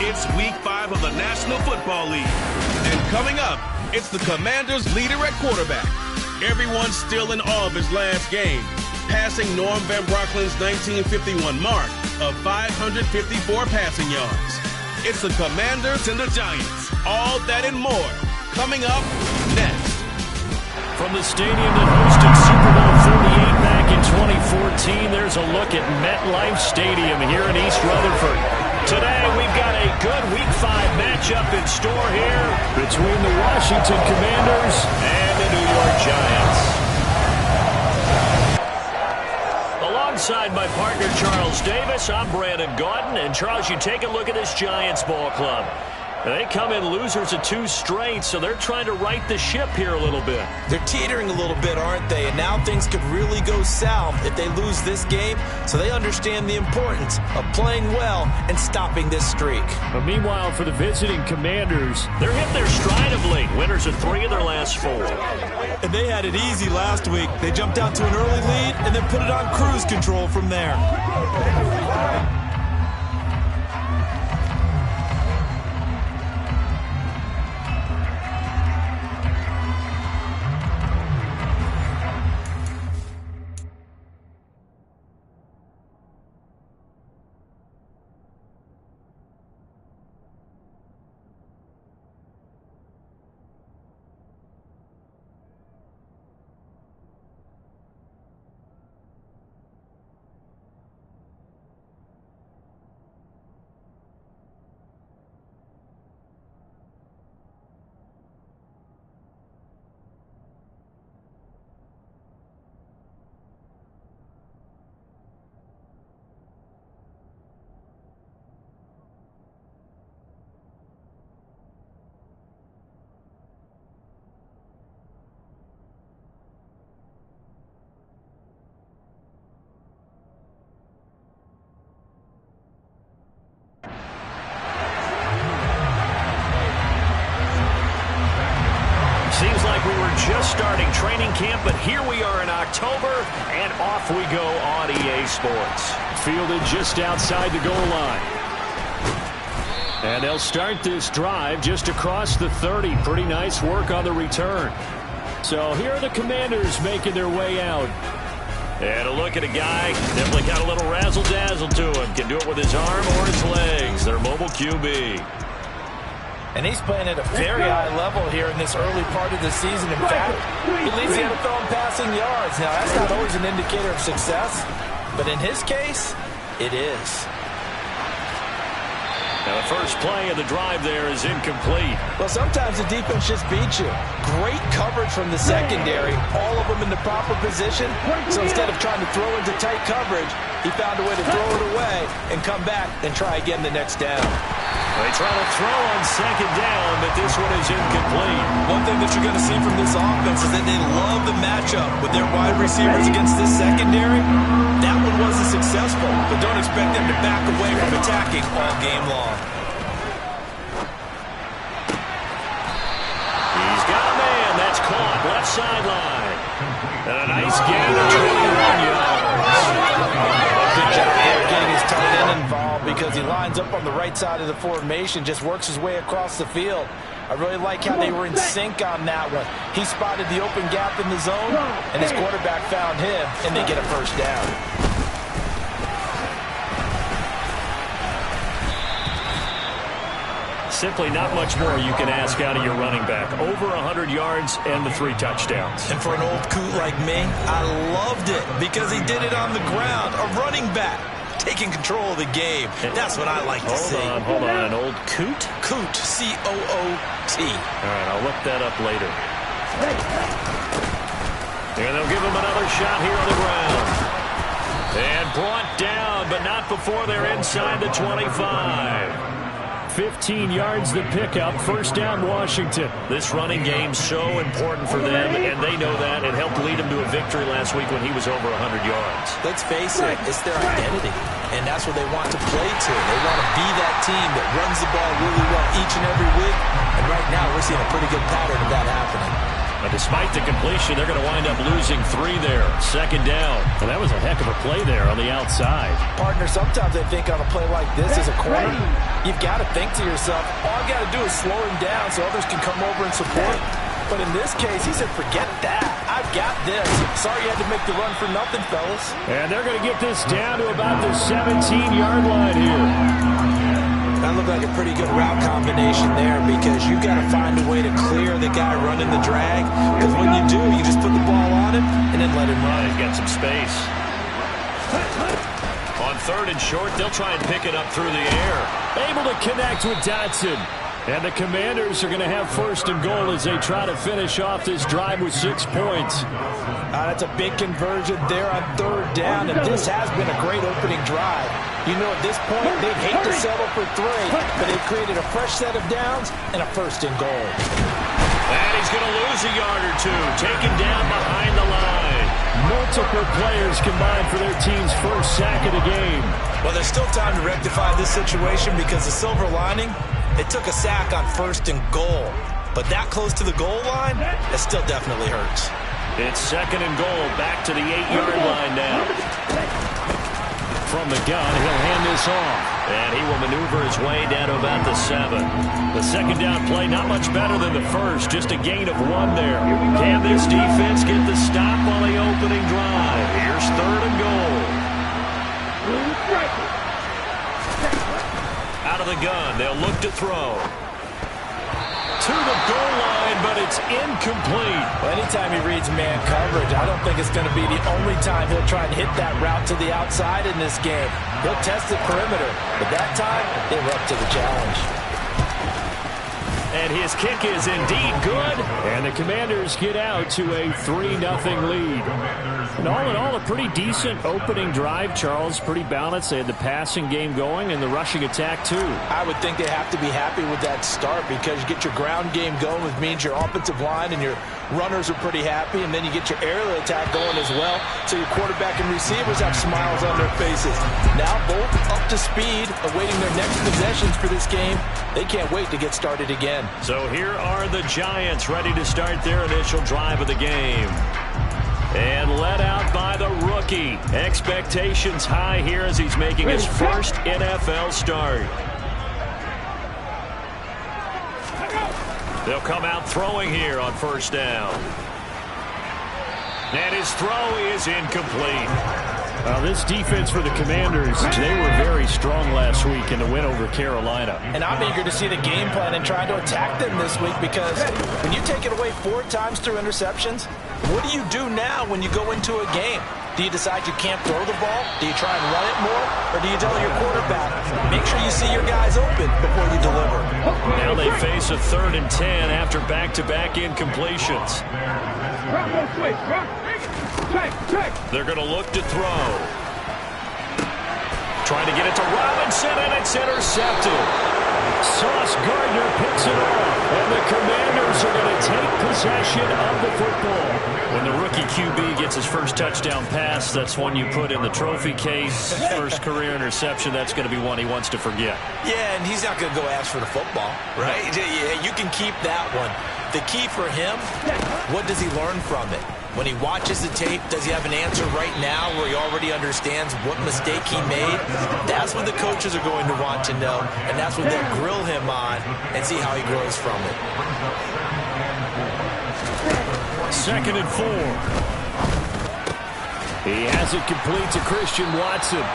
It's week 5 of the National Football League. And coming up, it's the Commanders' leader at quarterback. Everyone's still in awe of his last game, passing Norm Van Brocklin's 1951 mark of 554 passing yards. It's the Commanders and the Giants. All that and more coming up next. From the stadium that hosted Super Bowl 48 back in 2014, there's a look at MetLife Stadium here in East Rutherford. Today, we've got a good Week 5 matchup in store here between the Washington Commanders and the New York Giants. Alongside my partner, Charles Davis, I'm Brandon Gaudin. And, Charles, you take a look at this Giants ball club. They come in losers of 2 straight, so they're trying to right the ship here a little bit. They're teetering a little bit, aren't they? And now things could really go south if they lose this game, so they understand the importance of playing well and stopping this streak. But meanwhile, for the visiting Commanders, they're hit their stride of late. Winners of 3 of their last 4. And they had it easy last week. They jumped out to an early lead and then put it on cruise control from there. Seems like we were just starting training camp, but here we are in October, and off we go on EA Sports. Fielded just outside the goal line. And they'll start this drive just across the 30. Pretty nice work on the return. So here are the Commanders making their way out. And a look at a guy, definitely got a little razzle-dazzle to him. Can do it with his arm or his legs. Their mobile QB. And he's playing at a very high level here in this early part of the season. In fact, he leads the NFL in passing yards. Now, that's not always an indicator of success, but in his case, it is. Now, the first play of the drive there is incomplete. Well, sometimes the defense just beats you. Great coverage from the secondary, all of them in the proper position. So instead of trying to throw into tight coverage, he found a way to throw it away and come back and try again the next down. They try to throw on second down, but this one is incomplete. One thing that you're going to see from this offense is that they love the matchup with their wide receivers against this secondary. That one wasn't successful, but don't expect them to back away from attacking all game long. He's got a man. That's caught. Left sideline. And a nice gain of 21 yards. Good job there getting his tight end involved because he lines up on the right side of the formation, just works his way across the field. I really like how they were in sync on that one. He spotted the open gap in the zone, and his quarterback found him, and they get a first down. Simply not much more you can ask out of your running back. Over 100 yards and the 3 touchdowns. And for an old coot like me, I loved it because he did it on the ground. A running back taking control of the game. That's what I like to see. Hold on. An old coot? Coot, C-O-O-T. All right, I'll look that up later. And they'll give him another shot here on the ground. And brought down, but not before they're inside the 25. 15 yards the pickup. First down, Washington. This running game's so important for them, and they know that. It helped lead them to a victory last week when he was over 100 yards. Let's face it, it's their identity, and that's what they want to play to. They want to be that team that runs the ball really well each and every week, and right now we're seeing a pretty good pattern of that happening. But despite the completion, they're going to wind up losing 3 there. Second down. Well, that was a heck of a play there on the outside. Partner, sometimes I think on a play like this as a corner, you've got to think to yourself, all I got to do is slow him down so others can come over and support. But in this case, he said, forget that. I've got this. Sorry you had to make the run for nothing, fellas. And they're going to get this down to about the 17-yard line here. That looked like a pretty good route combination there because you've got to find a way to clear the guy running the drag. Because when you do, you just put the ball on him and then let him run. He's got some space. On 3rd and short, they'll try and pick it up through the air. Able to connect with Dotson. And the Commanders are going to have 1st and goal as they try to finish off this drive with 6 points. That's a big conversion there on 3rd down, and this has been a great opening drive. You know, at this point, they'd hate to settle for 3, but they've created a fresh set of downs and a 1st and goal. And he's going to lose a yard or 2, taken down behind the line. Multiple players combined for their team's first sack of the game. Well, there's still time to rectify this situation because the silver lining, it took a sack on 1st and goal. But that close to the goal line, it still definitely hurts. It's 2nd and goal, back to the 8-yard line now. From the gun, he'll hand this off. And he will maneuver his way down to about the 7. The second down play, not much better than the first, just a gain of 1 there. Can this defense get the stop on the opening drive? Here's 3rd and goal. Out of the gun, they'll look to throw. To the goal line, but it's incomplete. Well, anytime he reads man coverage, I don't think it's going to be the only time he'll try and hit that route to the outside in this game. He'll test the perimeter, but that time, they were up to the challenge. And his kick is indeed good. And the Commanders get out to a 3-0 lead. And all in all, a pretty decent opening drive, Charles. Pretty balanced. They had the passing game going and the rushing attack, too. I would think they have to be happy with that start because you get your ground game going, which means your offensive line and your runners are pretty happy, and then you get your aerial attack going as well, so your quarterback and receivers have smiles on their faces. Now both up to speed, awaiting their next possessions for this game. They can't wait to get started again. So here are the Giants ready to start their initial drive of the game. And led out by the rookie. Expectations high here as he's making his first NFL start. They'll come out throwing here on 1st down. And his throw is incomplete. This defense for the Commanders, they were very strong last week in the win over Carolina. And I'm eager to see the game plan and try to attack them this week because when you take it away 4 times through interceptions, what do you do now when you go into a game? Do you decide you can't throw the ball? Do you try and run it more? Or do you tell your quarterback, make sure you see your guys open before you deliver? Now they face a 3rd and 10 after back-to-back incompletions. They're going to look to throw. Trying to get it to Robinson, and it's intercepted. Sauce Gardner picks it off, and the Commanders are going to take possession of the football. When the rookie QB gets his first touchdown pass, that's one you put in the trophy case. First career interception, that's going to be one he wants to forget. Yeah, and he's not going to go ask for the football, right? Yeah, you can keep that one. The key for him, what does he learn from it? When he watches the tape, does he have an answer right now where he already understands what mistake he made? That's what the coaches are going to want to know, and that's what they'll grill him on and see how he grows from it. 2nd and 4. He has it complete to Christian Watson.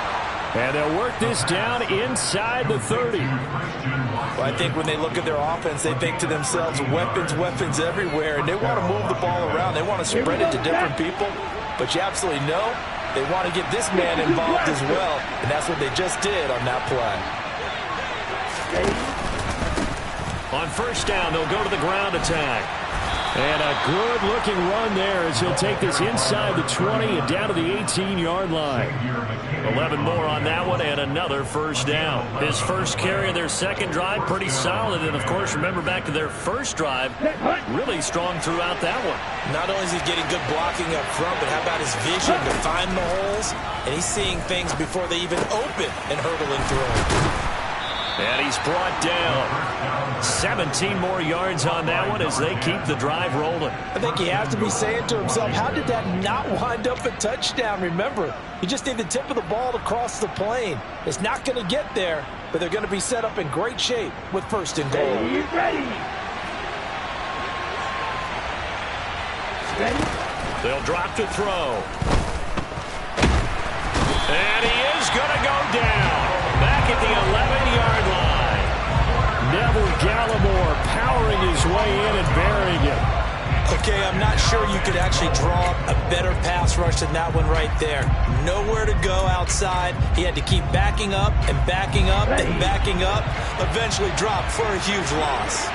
And they'll work this down inside the 30. Well, I think when they look at their offense, they think to themselves, weapons everywhere, and they want to move the ball around. They want to spread it to different people, but you absolutely know they want to get this man involved as well, and that's what they just did on that play. On 1st down, they'll go to the ground attack. And a good-looking run there as he'll take this inside the 20 and down to the 18-yard line. 11 more on that one and another 1st down. His first carry of their second drive, pretty solid. And, of course, remember back to their first drive, really strong throughout that one. Not only is he getting good blocking up front, but how about his vision to find the holes? And he's seeing things before they even open and hurdling through them. And he's brought down. 17 more yards on that one as they keep the drive rolling. I think he has to be saying to himself, how did that not wind up a touchdown? Remember, you just need the tip of the ball to cross the plane. It's not going to get there, but they're going to be set up in great shape with first and goal. They'll drop to throw. And he is going to go down. Back at the 11-yard line. Neville Gallimore powering his way in and burying it. Okay, I'm not sure you could actually draw a better pass rush than that one right there. Nowhere to go outside. He had to keep backing up and backing up and backing up. Eventually dropped for a huge loss.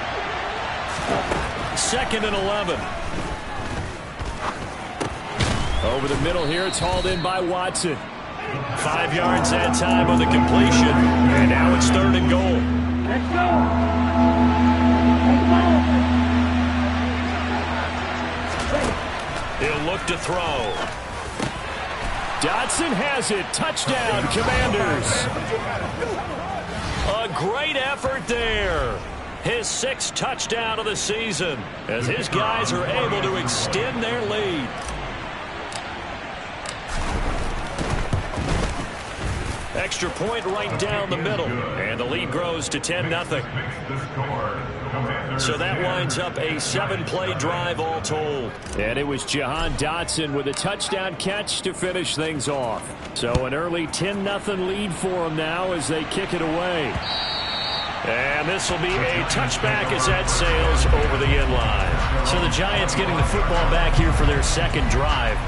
2nd and 11. Over the middle here, it's hauled in by Watson. 5 yards that time on the completion. And now it's 3rd and goal. Let's go. He'll look to throw. Dotson has it. Touchdown, Commanders. A great effort there. His 6th touchdown of the season as his guys are able to extend their lead. Extra point right down the middle. And the lead grows to 10-0. So that winds up a 7-play drive all told. And it was Jahan Dotson with a touchdown catch to finish things off. So an early 10-0 lead for them now as they kick it away. And this will be a touchback as that sails over the end line. So the Giants getting the football back here for their 2nd drive.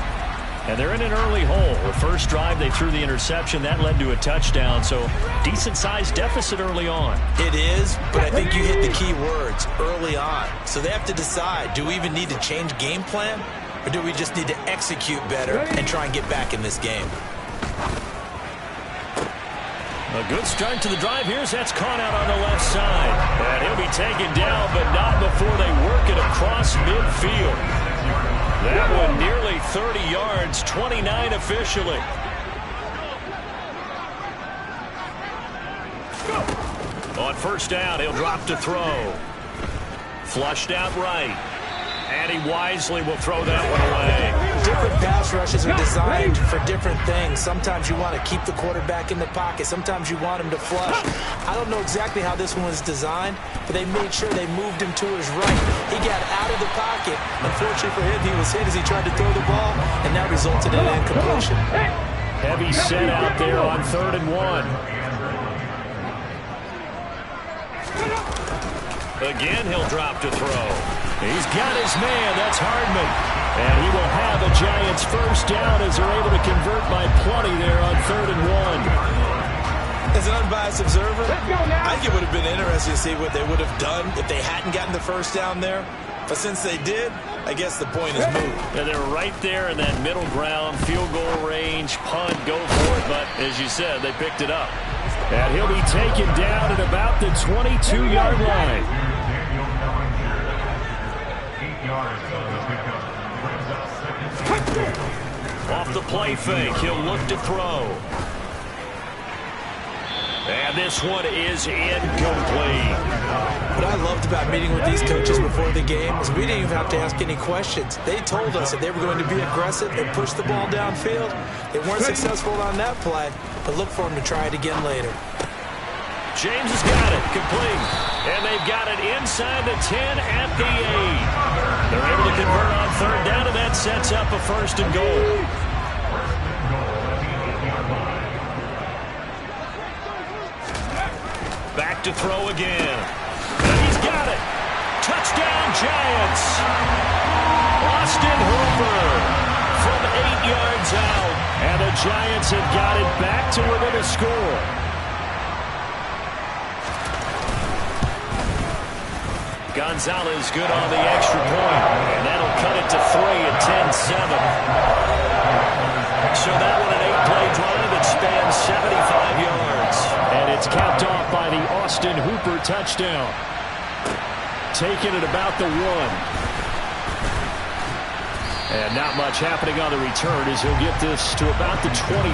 And they're in an early hole. The first drive, they threw the interception. That led to a touchdown. So decent-sized deficit early on. It is, but I think you hit the key words, early on. So they have to decide, do we even need to change game plan? Or do we just need to execute better and try and get back in this game? A good start to the drive here as that's caught out on the left side. And he'll be taken down, but not before they work it across midfield. That one nearly 30 yards, 29 officially. On 1st down, he'll drop to throw. Flushed out right. And he wisely will throw that one away. Different pass rushes are designed for different things. Sometimes you want to keep the quarterback in the pocket. Sometimes you want him to flush. I don't know exactly how this one was designed, but they made sure they moved him to his right. He got out of the pocket. Unfortunately for him, he was hit as he tried to throw the ball, and that resulted in an incompletion. Heavy set out there on 3rd and 1. Again, he'll drop to throw. He's got his man. That's Hardman. And he will have a Giants 1st down as they're able to convert by plenty there on 3rd and 1. As an unbiased observer, I think it would have been interesting to see what they would have done if they hadn't gotten the 1st down there. But since they did, I guess the point is moot. Yeah, they're right there in that middle ground, field goal range, punt, go for it. But as you said, they picked it up. And he'll be taken down at about the 22-yard line. Off the play fake, he'll look to throw. And this one is incomplete. What I loved about meeting with these coaches before the game is we didn't even have to ask any questions. They told us that they were going to be aggressive and push the ball downfield. They weren't successful on that play, but look for them to try it again later. James has got it, complete. And they've got it inside the 10 at the 8. They're able to convert on 3rd down, and that sets up a 1st and goal. Back to throw again. And he's got it. Touchdown, Giants. Austin Hooper from 8 yards out. And the Giants have got it back to within a score. Gonzalez good on the extra point, and that'll cut it to 3 at 10-7. So that one an 8-play drive that spans 75 yards. And it's capped off by the Austin Hooper touchdown. Taking it about the 1. And not much happening on the return as he'll get this to about the 23.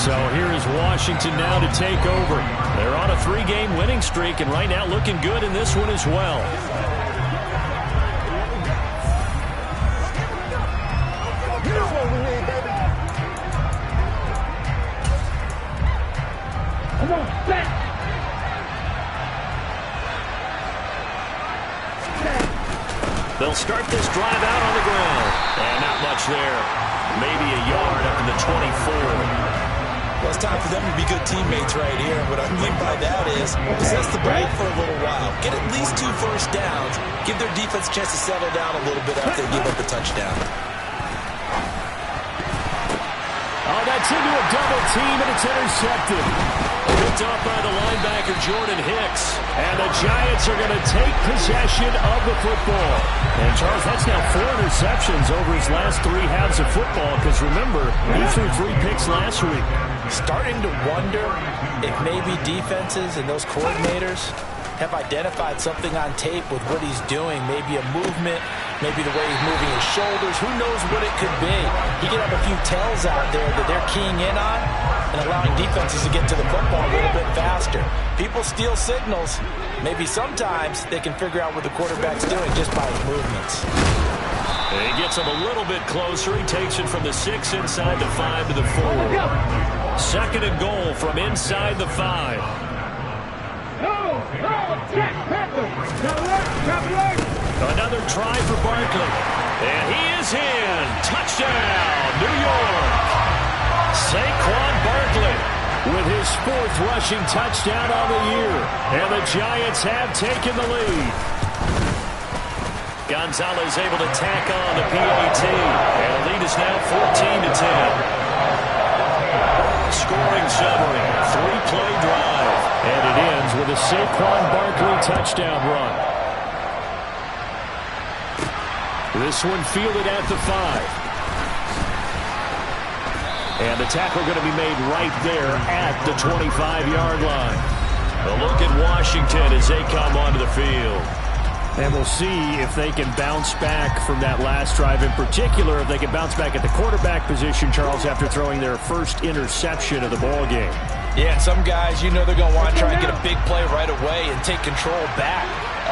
So here is Washington now to take over. They're on a 3-game winning streak, and right now looking good in this one as well. Come on, back. They'll start this drive out on the ground. And not much there. Maybe a yard up to the 24. Well, it's time for them to be good teammates right here. And what I mean by that is possess the ball for a little while. Get at least 2 first downs. Give their defense a chance to settle down a little bit after they give up a touchdown. Oh, that's into a double team, and it's intercepted. Picked off by the linebacker, Jordan Hicks. And the Giants are going to take possession of the football. And, Charles, that's now 4 interceptions over his last 3 halves of football. Because, remember, he threw 3 picks last week. Starting to wonder if maybe defenses and those coordinators have identified something on tape with what he's doing. Maybe a movement, maybe the way he's moving his shoulders. Who knows what it could be? He could have a few tells out there that they're keying in on and allowing defenses to get to the football a little bit faster. People steal signals. Maybe sometimes they can figure out what the quarterback's doing just by his movements. And he gets him a little bit closer. He takes it from the 6 inside the 5 to the 4. 2nd and goal from inside the 5. Another try for Barkley. And he is in. Touchdown, New York. Saquon Barkley with his 4th rushing touchdown on the year. And the Giants have taken the lead. Gonzalez able to tack on the PAT. And the lead is now 14-10. Scoring summary, 3-play drive. And it ends with a Saquon Barkley touchdown run. This one fielded at the 5. And the tackle going to be made right there at the 25-yard line. A look at Washington as they come onto the field. And we'll see if they can bounce back from that last drive. In particular, if they can bounce back at the quarterback position, Charles, after throwing their first interception of the ball game. Yeah, some guys, you know they're going to want to try and get a big play right away and take control back.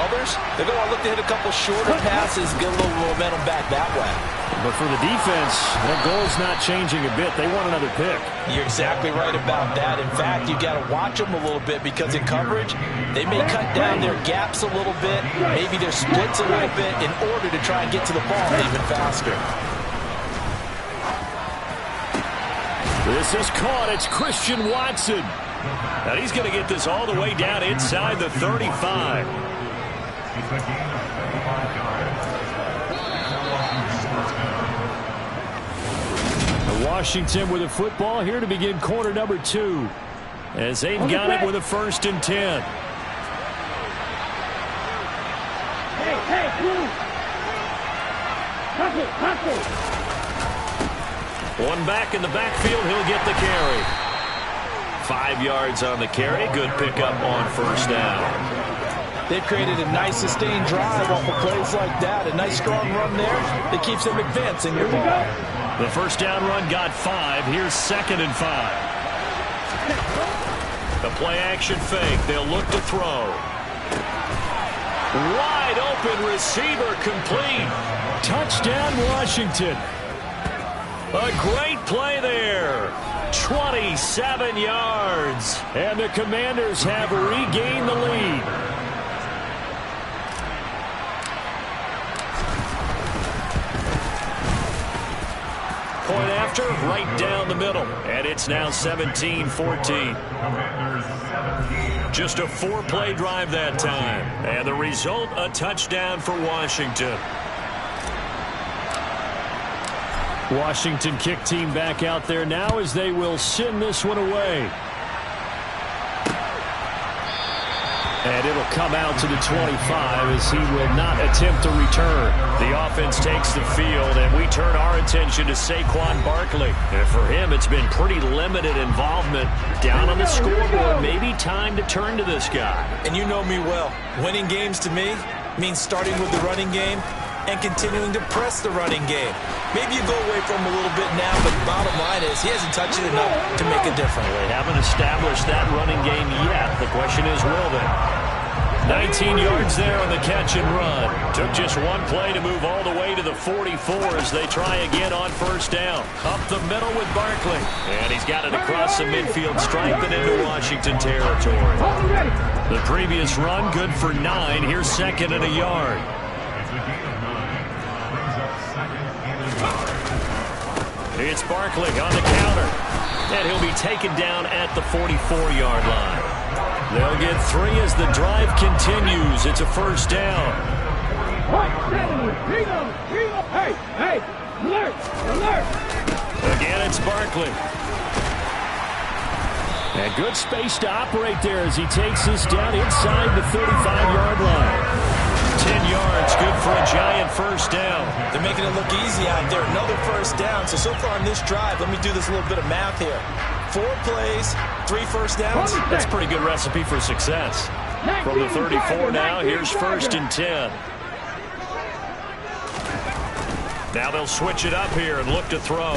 Others, they're going to look to hit a couple shorter passes, get a little momentum back that way. But for the defense, their goal's not changing a bit. They want another pick. You're exactly right about that. In fact, you've got to watch them a little bit because in coverage, they may cut down their gaps a little bit, maybe their splits a little bit in order to try and get to the ball even faster. This is caught. It's Christian Watson. And he's going to get this all the way down inside the 35. Washington with a football here to begin quarter number 2. As they've got it with a 1st and 10. One back in the backfield. He'll get the carry. 5 yards on the carry. Good pickup on 1st down. They've created a nice sustained drive off of plays like that. A nice strong run there that keeps them advancing the ball. The 1st down run got 5. Here's 2nd and 5. The play action fake. They'll look to throw. Wide open receiver complete. Touchdown Washington. A great play there. 27 yards. And the Commanders have regained the lead. Point after, right down the middle. And it's now 17-14. Just a 4-play drive that time. And the result, a touchdown for Washington. Washington kick team back out there now as they will send this one away. And it'll come out to the 25 as he will not attempt to return. The offense takes the field, and we turn our attention to Saquon Barkley. And for him, it's been pretty limited involvement. Down on the scoreboard, maybe time to turn to this guy. And you know me well. Winning games to me means starting with the running game and continuing to press the running game. Maybe you go away from him a little bit now, but the bottom line is he hasn't touched it enough to make a difference. They haven't established that running game yet. The question is, will they? 19 yards there on the catch and run. Took just one play to move all the way to the 44 as they try again on first down. Up the middle with Barkley. And he's got it across the midfield stripe and into Washington territory. The previous run, good for 9. Here's second and a yard. It's Barkley on the counter. And he'll be taken down at the 44-yard line. They'll get 3 as the drive continues. It's a first down. Hey, alert, alert. Again, it's Barkley. And good space to operate there as he takes this down inside the 35-yard line. 10 yards, good for a giant first down. They're making it look easy out there. Another first down. So far on this drive, let me do this little bit of math here. 4 plays, 3 first downs. That's a pretty good recipe for success. From the 34 now, here's first and 10. Now they'll switch it up here and look to throw.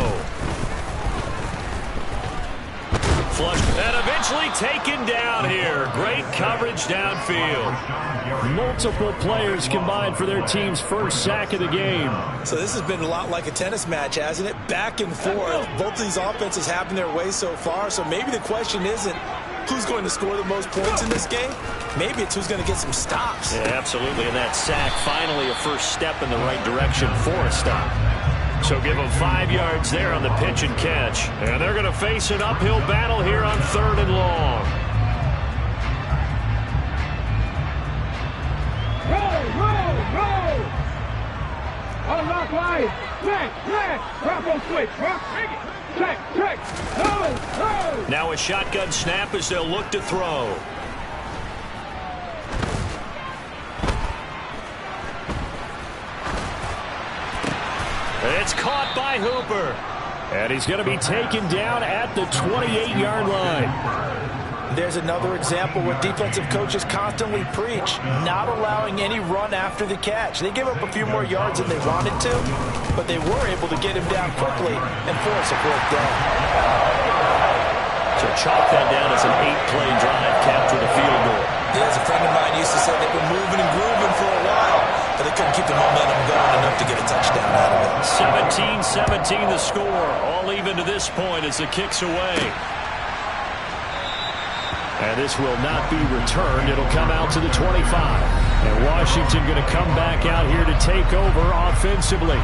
Flushed and eventually taken down here. Great coverage downfield. Multiple players combined for their team's first sack of the game. So this has been a lot like a tennis match, hasn't it? Back and forth. Both of these offenses having their way so far. So maybe the question isn't who's going to score the most points in this game. Maybe it's who's going to get some stops. Yeah, absolutely. And that sack, finally a first step in the right direction for a stop. So give them 5 yards there on the pitch and catch. And they're going to face an uphill battle here on 3rd and long. Roll. On lock line. Flag. Drop on switch. Check. No. Now a shotgun snap as they'll look to throw. It's caught by Hooper. And he's going to be taken down at the 28-yard line. There's another example where defensive coaches constantly preach, not allowing any run after the catch. They give up a few more yards than they wanted to, but they were able to get him down quickly and force a 4th down. So chalk that down as an 8-play drive capped with a field goal. Yeah, as a friend of mine used to say, they've been moving and grooving for a while, but they couldn't keep the momentum going enough to get a touchdown out of it. 17-17 the score, all even to this point as the kick's away. And this will not be returned. It'll come out to the 25. And Washington going to come back out here to take over offensively.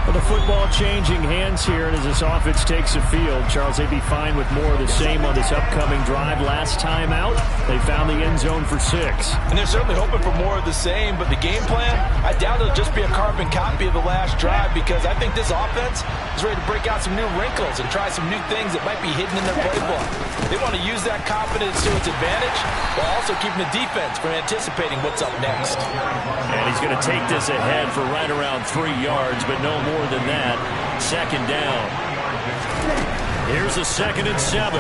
But the football changing hands here, and as this offense takes the field, Charles, they'd be fine with more of the same on this upcoming drive. Last time out, they found the end zone for 6. And they're certainly hoping for more of the same, but the game plan, I doubt it'll just be a carbon copy of the last drive, because I think this offense is ready to break out some new wrinkles and try some new things that might be hidden in their playbook. They want to use that confidence to its advantage, while also keeping the defense from anticipating what's up next. And he's going to take this ahead for right around 3 yards, but no more than that. 2nd down. Here's a 2nd and 7.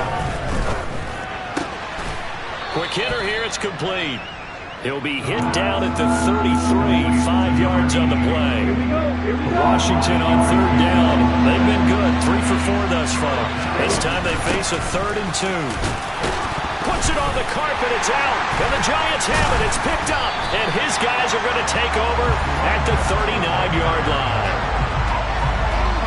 Quick hitter here. It's complete. He'll be hit down at the 33. 5 yards on the play. Washington on 3rd down. They've been good. 3 for 4 thus far. This time they face a 3rd and 2. Puts it on the carpet. It's out. And the Giants have it. It's picked up. And his guys are going to take over at the 39-yard line.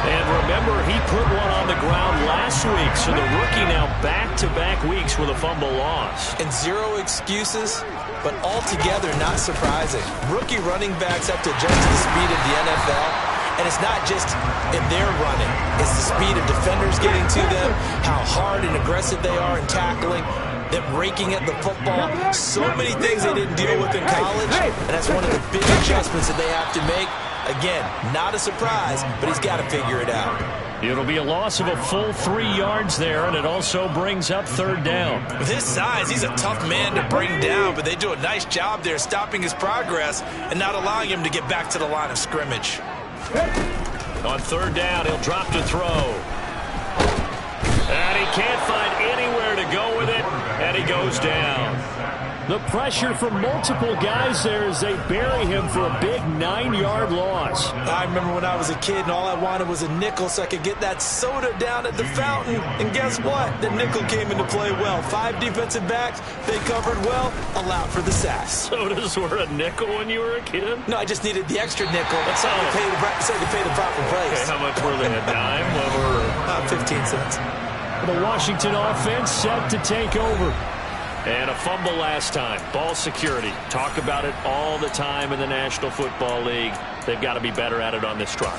And remember, he put one on the ground last week, so the rookie now back-to-back weeks with a fumble loss. And 0 excuses, but altogether not surprising. Rookie running backs have to adjust to the speed of the NFL, and it's not just in their running. It's the speed of defenders getting to them, how hard and aggressive they are in tackling, them raking at the football. So many things they didn't deal with in college, and that's one of the big adjustments that they have to make. Again, not a surprise, but he's got to figure it out. It'll be a loss of a full 3 yards there, and it also brings up 3rd down. With his size, he's a tough man to bring down, but they do a nice job there stopping his progress and not allowing him to get back to the line of scrimmage. On 3rd down, he'll drop to throw. And he can't find anywhere to go with it, and he goes down. The pressure from multiple guys there as they bury him for a big 9-yard loss. I remember when I was a kid and all I wanted was a nickel so I could get that soda down at the fountain. And guess what? The nickel came into play well. 5 defensive backs, they covered well, allowed for the sacks. Sodas were a nickel when you were a kid? No, I just needed the extra nickel. That's how to pay the proper price. Okay, how much were they? A dime? Or 15 cents. The Washington offense set to take over. And a fumble last time. Ball security. Talk about it all the time in the National Football League. They've got to be better at it on this drive.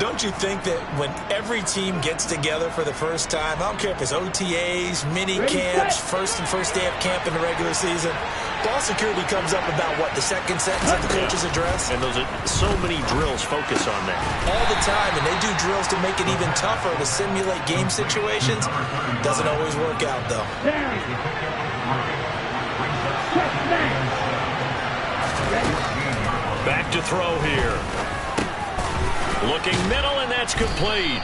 Don't you think that when every team gets together for the first time, I don't care if it's OTAs, mini camps, first day of camp in the regular season, ball security comes up about what, the second sentence of the coach's address? And those are so many drills focus on that. All the time, and they do drills to make it even tougher to simulate game situations. Doesn't always work out, though. Back to throw here. Looking middle, and that's complete.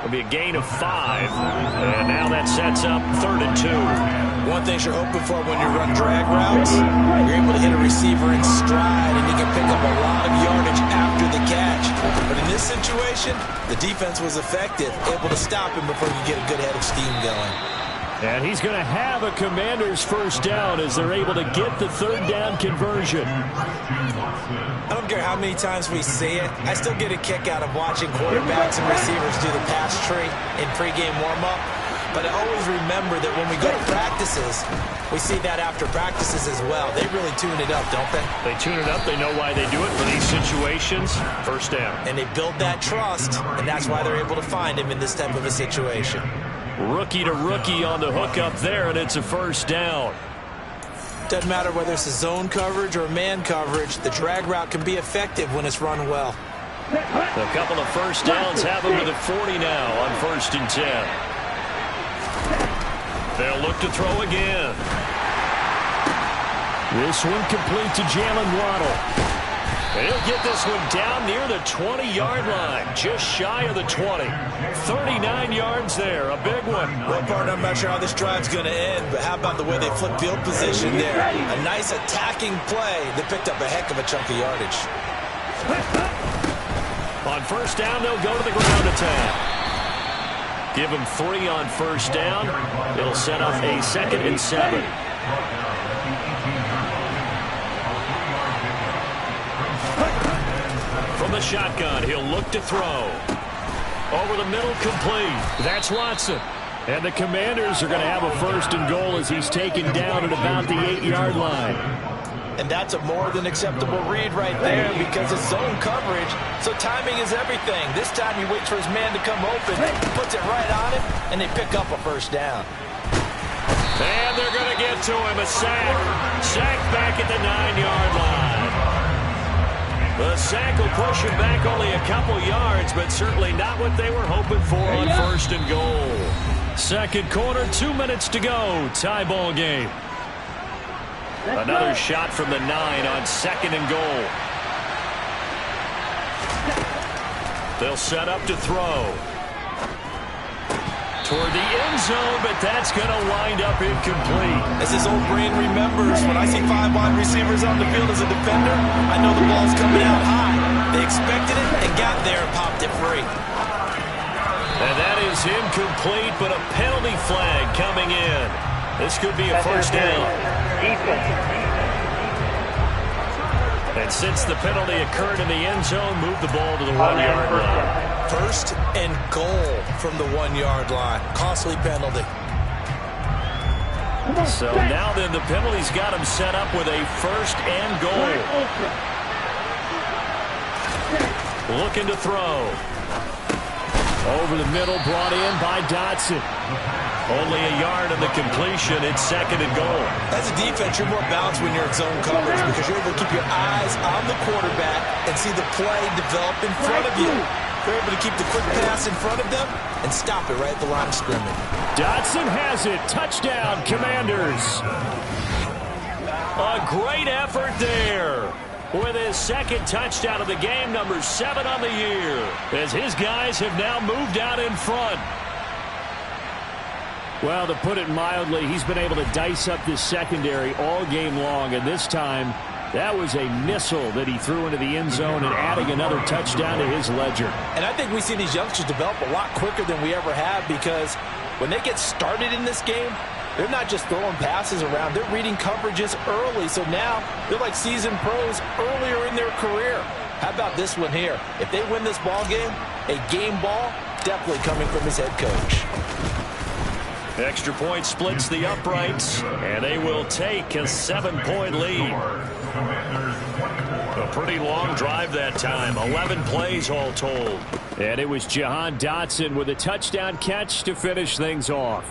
It'll be a gain of 5. And now that sets up 3rd and 2. One thing you're hoping for when you run drag routes, you're able to hit a receiver in stride, and you can pick up a lot of yardage after the catch. But in this situation, the defense was effective, able to stop him before you get a good head of steam going. And he's going to have a Commanders first down as they're able to get the 3rd down conversion. I don't care how many times we see it. I still get a kick out of watching quarterbacks and receivers do the pass tree in pregame warm-up. But I always remember that when we go to practices, we see that after practices as well. They really tune it up, don't they? They tune it up. They know why they do it for these situations. First down. And they build that trust, and that's why they're able to find him in this type of a situation. Rookie to rookie on the hook up there, and it's a first down. Doesn't matter whether it's a zone coverage or man coverage, the drag route can be effective when it's run well. A couple of first downs have them to the 40 now on 1st and 10. They'll look to throw again. This one complete to Jalen Waddle. He'll get this one down near the 20-yard line, just shy of the 20. 39 yards there, a big one. Well, partner, I'm not sure how this drive's going to end, but how about the way they flip field position there? A nice attacking play that picked up a heck of a chunk of yardage. On first down, they'll go to the ground attack. Give them 3 on first down. It'll set up a 2nd and 7. From the shotgun, he'll look to throw. Over the middle, complete. That's Watson. And the Commanders are going to have a 1st and goal as he's taken down at about the 8-yard line. And that's a more than acceptable read right there because it's zone coverage, so timing is everything. This time he waits for his man to come open, puts it right on him, and they pick up a first down. And they're going to get to him, a sack. Sack back at the 9-yard line. The sack will push him back only a couple yards, but certainly not what they were hoping for on 1st and goal. Second quarter, 2 minutes to go. Tie ball game. Another shot from the 9 on 2nd and goal. They'll set up to throw. Toward the end zone, but that's going to wind up incomplete. As his old brain remembers, when I see 5 wide receivers on the field as a defender, I know the ball's coming out high. They expected it and got there and popped it free. And that is incomplete, but a penalty flag coming in. This could be a first down. And since the penalty occurred in the end zone, move the ball to the 1-yard line. 1st and goal from the 1-yard line. Costly penalty. So now then the penalty's got him set up with a 1st and goal. Looking to throw. Over the middle, brought in by Dotson. Only a yard of the completion. It's 2nd and goal. As a defense, you're more balanced when you're in zone coverage because you're able to keep your eyes on the quarterback and see the play develop in front of you. You're able to keep the quick pass in front of them and stop it right at the line of scrimmage. Dotson has it. Touchdown, Commanders. A great effort there. With his 2nd touchdown of the game, number 7 on the year, as his guys have now moved out in front. Well, to put it mildly, he's been able to dice up this secondary all game long, and this time that was a missile that he threw into the end zone and adding another touchdown to his ledger. And I think we see these youngsters develop a lot quicker than we ever have, because when they get started in this game, they're not just throwing passes around. They're reading coverages early. So now they're like seasoned pros earlier in their career. How about this one here? If they win this ball game, a game ball, definitely coming from his head coach. Extra point splits the uprights, and they will take a 7-point lead. A pretty long drive that time. 11 plays all told. And it was Jahan Dotson with a touchdown catch to finish things off.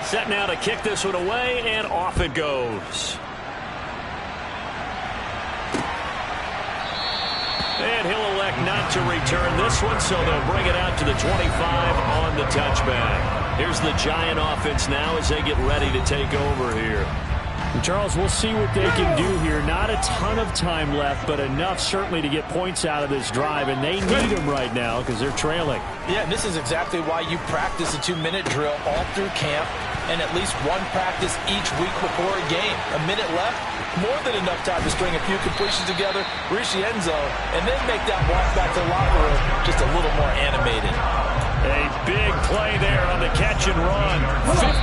Set now to kick this one away, and off it goes. And he'll elect not to return this one, so they'll bring it out to the 25 on the touchback. Here's the Giant offense now as they get ready to take over here. And Charles, we'll see what they can do here. Not a ton of time left, but enough certainly to get points out of this drive, and they need them right now because they're trailing. Yeah, and this is exactly why you practice a 2-minute drill all through camp, and at least one practice each week before a game. A minute left, more than enough time to string a few completions together, reach the end zone, and then make that walk back to the locker room just a little more animated. A big play there on the catch and run.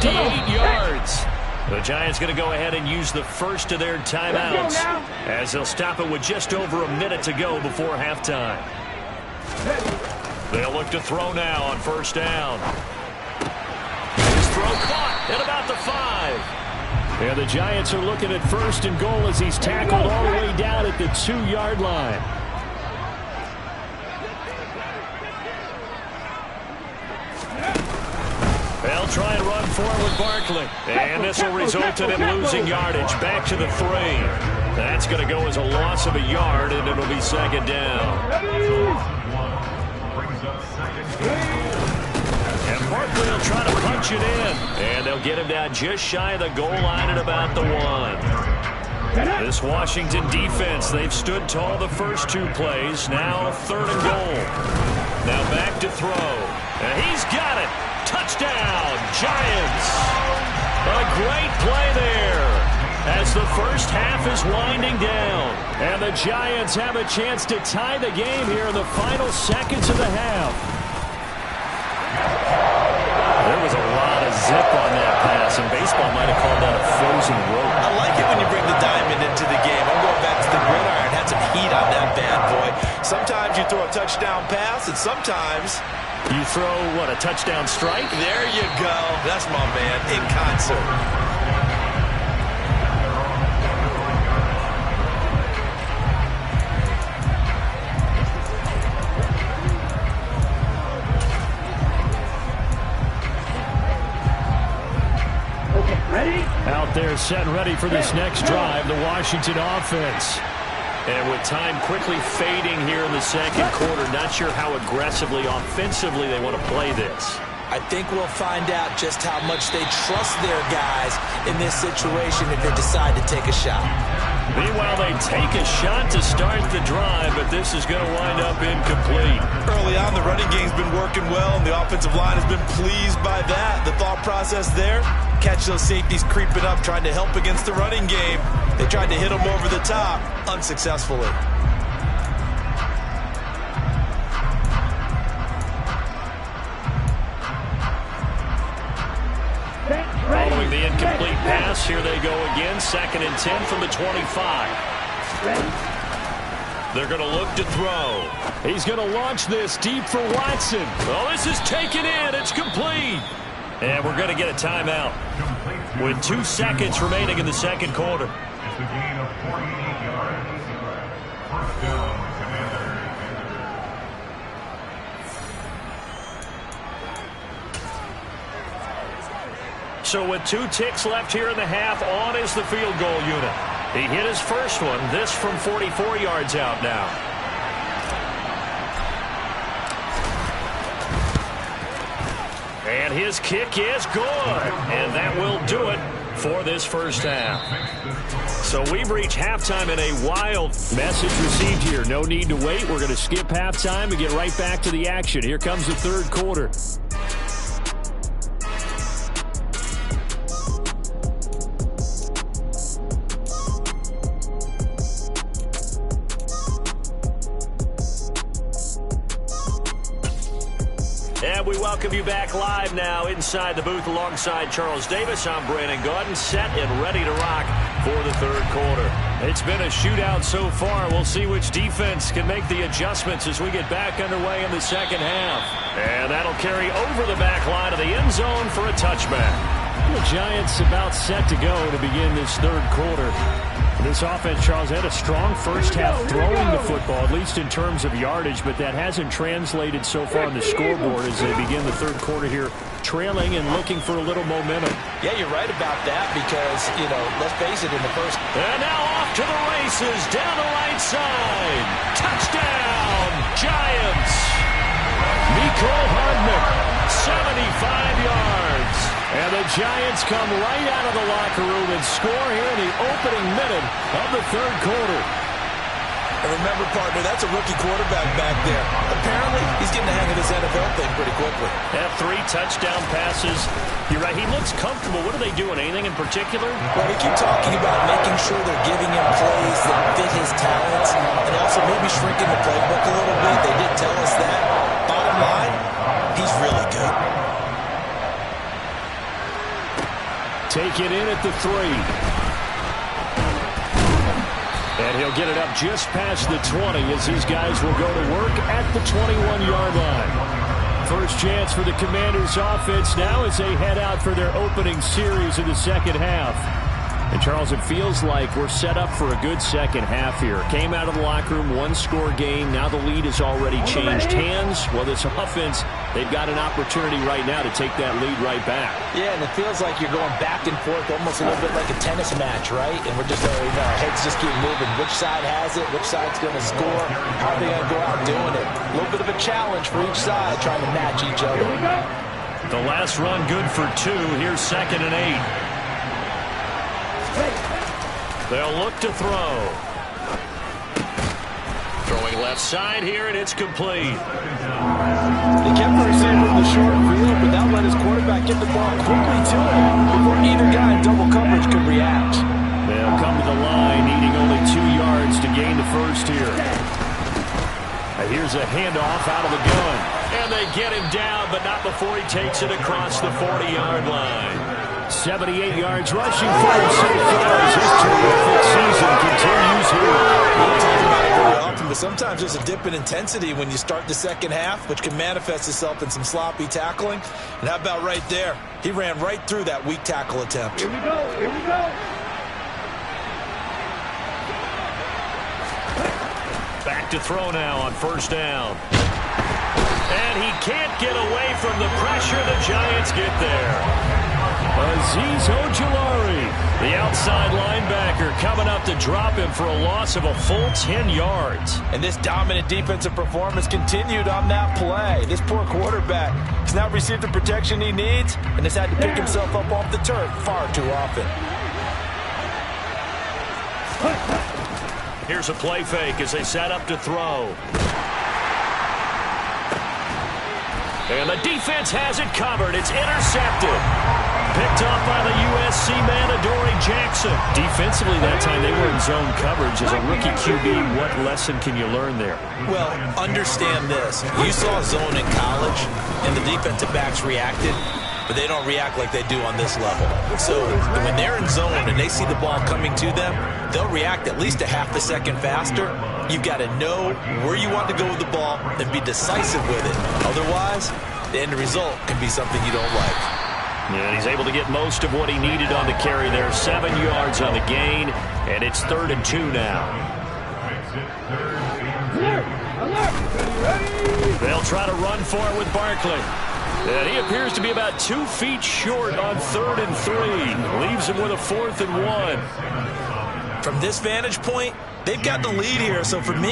58 yards. The Giants going to go ahead and use the first of their timeouts as they'll stop it with just over a minute to go before halftime. They'll look to throw now on first down. His throw caught at about the 5. And the Giants are looking at first and goal as he's tackled all the way down at the 2-yard line. They'll try and run forward Barkley. And this will result in him losing yardage. Back to the 3. That's going to go as a loss of a yard, and it'll be second down. And Barkley will try to punch it in. And they'll get him down just shy of the goal line at about the 1. This Washington defense, they've stood tall the first 2 plays. Now 3rd and goal. Now back to throw. And he's got it. Touchdown, Giants. A great play there as the first half is winding down. And the Giants have a chance to tie the game here in the final seconds of the half. There was a lot of zip on that pass, and baseball might have called that a frozen rope. I like it when you bring the diamond into the game. I'm going back to the gridiron. Had some heat on that bad boy. Sometimes you throw a touchdown pass, and sometimes you throw, what, a touchdown strike? There you go. That's my man in concert. Out there set and ready for this next drive, the Washington offense. And with time quickly fading here in the second quarter, not sure how aggressively, offensively they want to play this. I think we'll find out just how much they trust their guys in this situation if they decide to take a shot. Meanwhile, they take a shot to start the drive, but this is going to wind up incomplete. Early on, the running game's been working well, and the offensive line has been pleased by that. The thought process there, catch those safeties creeping up, trying to help against the running game. They tried to hit them over the top, unsuccessfully. incomplete pass. Here they go again. 2nd and 10 from the 25. They're going to look to throw. He's going to launch this deep for Watson. Oh, this is taken in. It's complete. And we're going to get a timeout with 2 seconds remaining in the second quarter. It's a gain of 48 yards. First down, Commanders. So with 2 ticks left here in the half, on is the field goal unit. He hit his first one, this from 44 yards out now. And his kick is good. And that will do it for this first half. So we've reached halftime in a wild message received here. No need to wait. We're going to skip halftime and get right back to the action. Here comes the third quarter. And we welcome you back live now inside the booth alongside Charles Davis. I'm Brandon Gaudin, set and ready to rock for the third quarter. It's been a shootout so far. We'll see which defense can make the adjustments as we get back underway in the second half. And that'll carry over the back line of the end zone for a touchback. The Giants about set to go to begin this third quarter. This offense, Charles, had a strong first half throwing the football, at least in terms of yardage, but that hasn't translated so far on the scoreboard as they begin the third quarter here, trailing and looking for a little momentum. Yeah, you're right about that because, let's face it, in the first. And now off to the races, down the right side. Touchdown, Giants. Miko Hardman, 75 yards. And the Giants come right out of the locker room and score here in the opening minute of the third quarter. And remember, partner, that's a rookie quarterback back there. Apparently, he's getting the hang of this NFL thing pretty quickly. Have 3 touchdown passes. You're right, he looks comfortable. What are they doing? Anything in particular? Well, we keep talking about making sure they're giving him plays that fit his talents and also maybe shrinking the playbook a little bit. They did tell us that. Bottom line, he's really good. Take it in at the 3. And he'll get it up just past the 20 as these guys will go to work at the 21-yard line. First chance for the Commanders offense now as they head out for their opening series of the second half. And, Charles, it feels like we're set up for a good second half here. Came out of the locker room, 1-score game. Now the lead has already changed hands. Well, this offense, they've got an opportunity right now to take that lead right back. Yeah, and it feels like you're going back and forth almost a little bit like a tennis match, right? And we're just, our heads just keep moving. Which side has it? Which side's going to score? How are they going to go out doing it? A little bit of a challenge for each side trying to match each other. The last run good for 2. Here's 2nd and 8. They'll look to throw. Throwing left side here, and it's complete. They kept the receiver in the short field, but that let his quarterback get the ball quickly to him before either guy in double coverage could react. They'll come to the line, needing only 2 yards to gain the first here. And here's a handoff out of the gun. And they get him down, but not before he takes it across the 40-yard line. 78 yards rushing for him so far as his terrific season continues here. We don't talk about it very often, but sometimes there's a dip in intensity when you start the second half, which can manifest itself in some sloppy tackling. And how about right there? He ran right through that weak tackle attempt. Here we go. Here we go. Back to throw now on first down. And he can't get away from the pressure. The Giants get there. Azeez Ojulari, the outside linebacker, coming up to drop him for a loss of a full 10 yards. And this dominant defensive performance continued on that play. This poor quarterback has not received the protection he needs and has had to pick himself up off the turf far too often. Here's a play fake as they set up to throw. And the defense has it covered. It's intercepted. Picked off by the USC man, Adoree Jackson. Defensively that time, they were in zone coverage. As a rookie QB, what lesson can you learn there? Well, understand this. You saw zone in college, and the defensive backs reacted. but they don't react like they do on this level. So when they're in zone and they see the ball coming to them, they'll react at least a half a second faster. You've got to know where you want to go with the ball and be decisive with it. Otherwise, the end result can be something you don't like. And he's able to get most of what he needed on the carry there. 7 yards on the gain, and it's 3rd and 2 now. They'll try to run for it with Barkley. And he appears to be about 2 feet short on 3rd and 3. Leaves him with a 4th and 1. From this vantage point, they've got the lead here. So for me,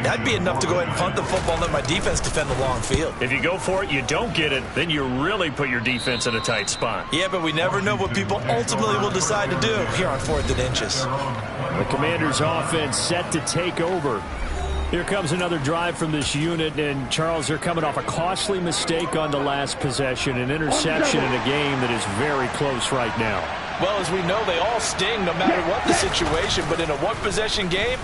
that'd be enough to go ahead and punt the football and let my defense defend the long field. If you go for it, you don't get it, then you really put your defense in a tight spot. Yeah, but we never know what people ultimately will decide to do here on 4th and inches. The Commanders' offense set to take over. Here comes another drive from this unit, and Charles, they're coming off a costly mistake on the last possession, an interception in a game that is very close right now. Well, as we know, they all sting no matter what the situation, but in a one-possession game,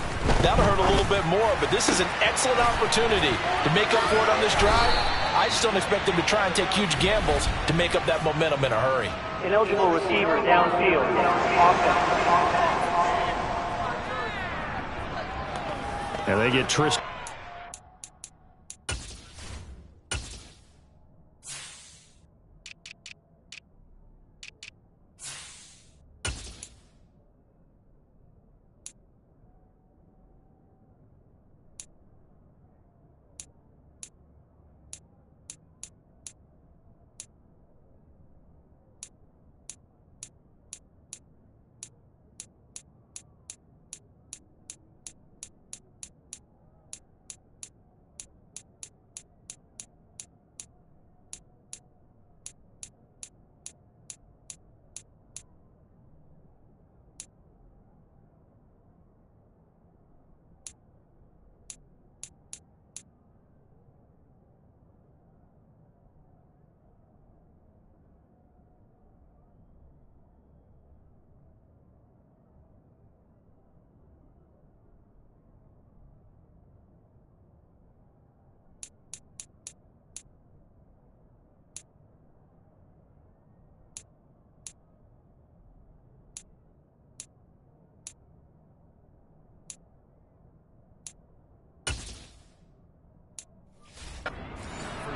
that'll hurt a little bit more. But this is an excellent opportunity to make up for it on this drive. I just don't expect them to try and take huge gambles to make up that momentum in a hurry. Ineligible receiver downfield. Offense. And they get Tristan.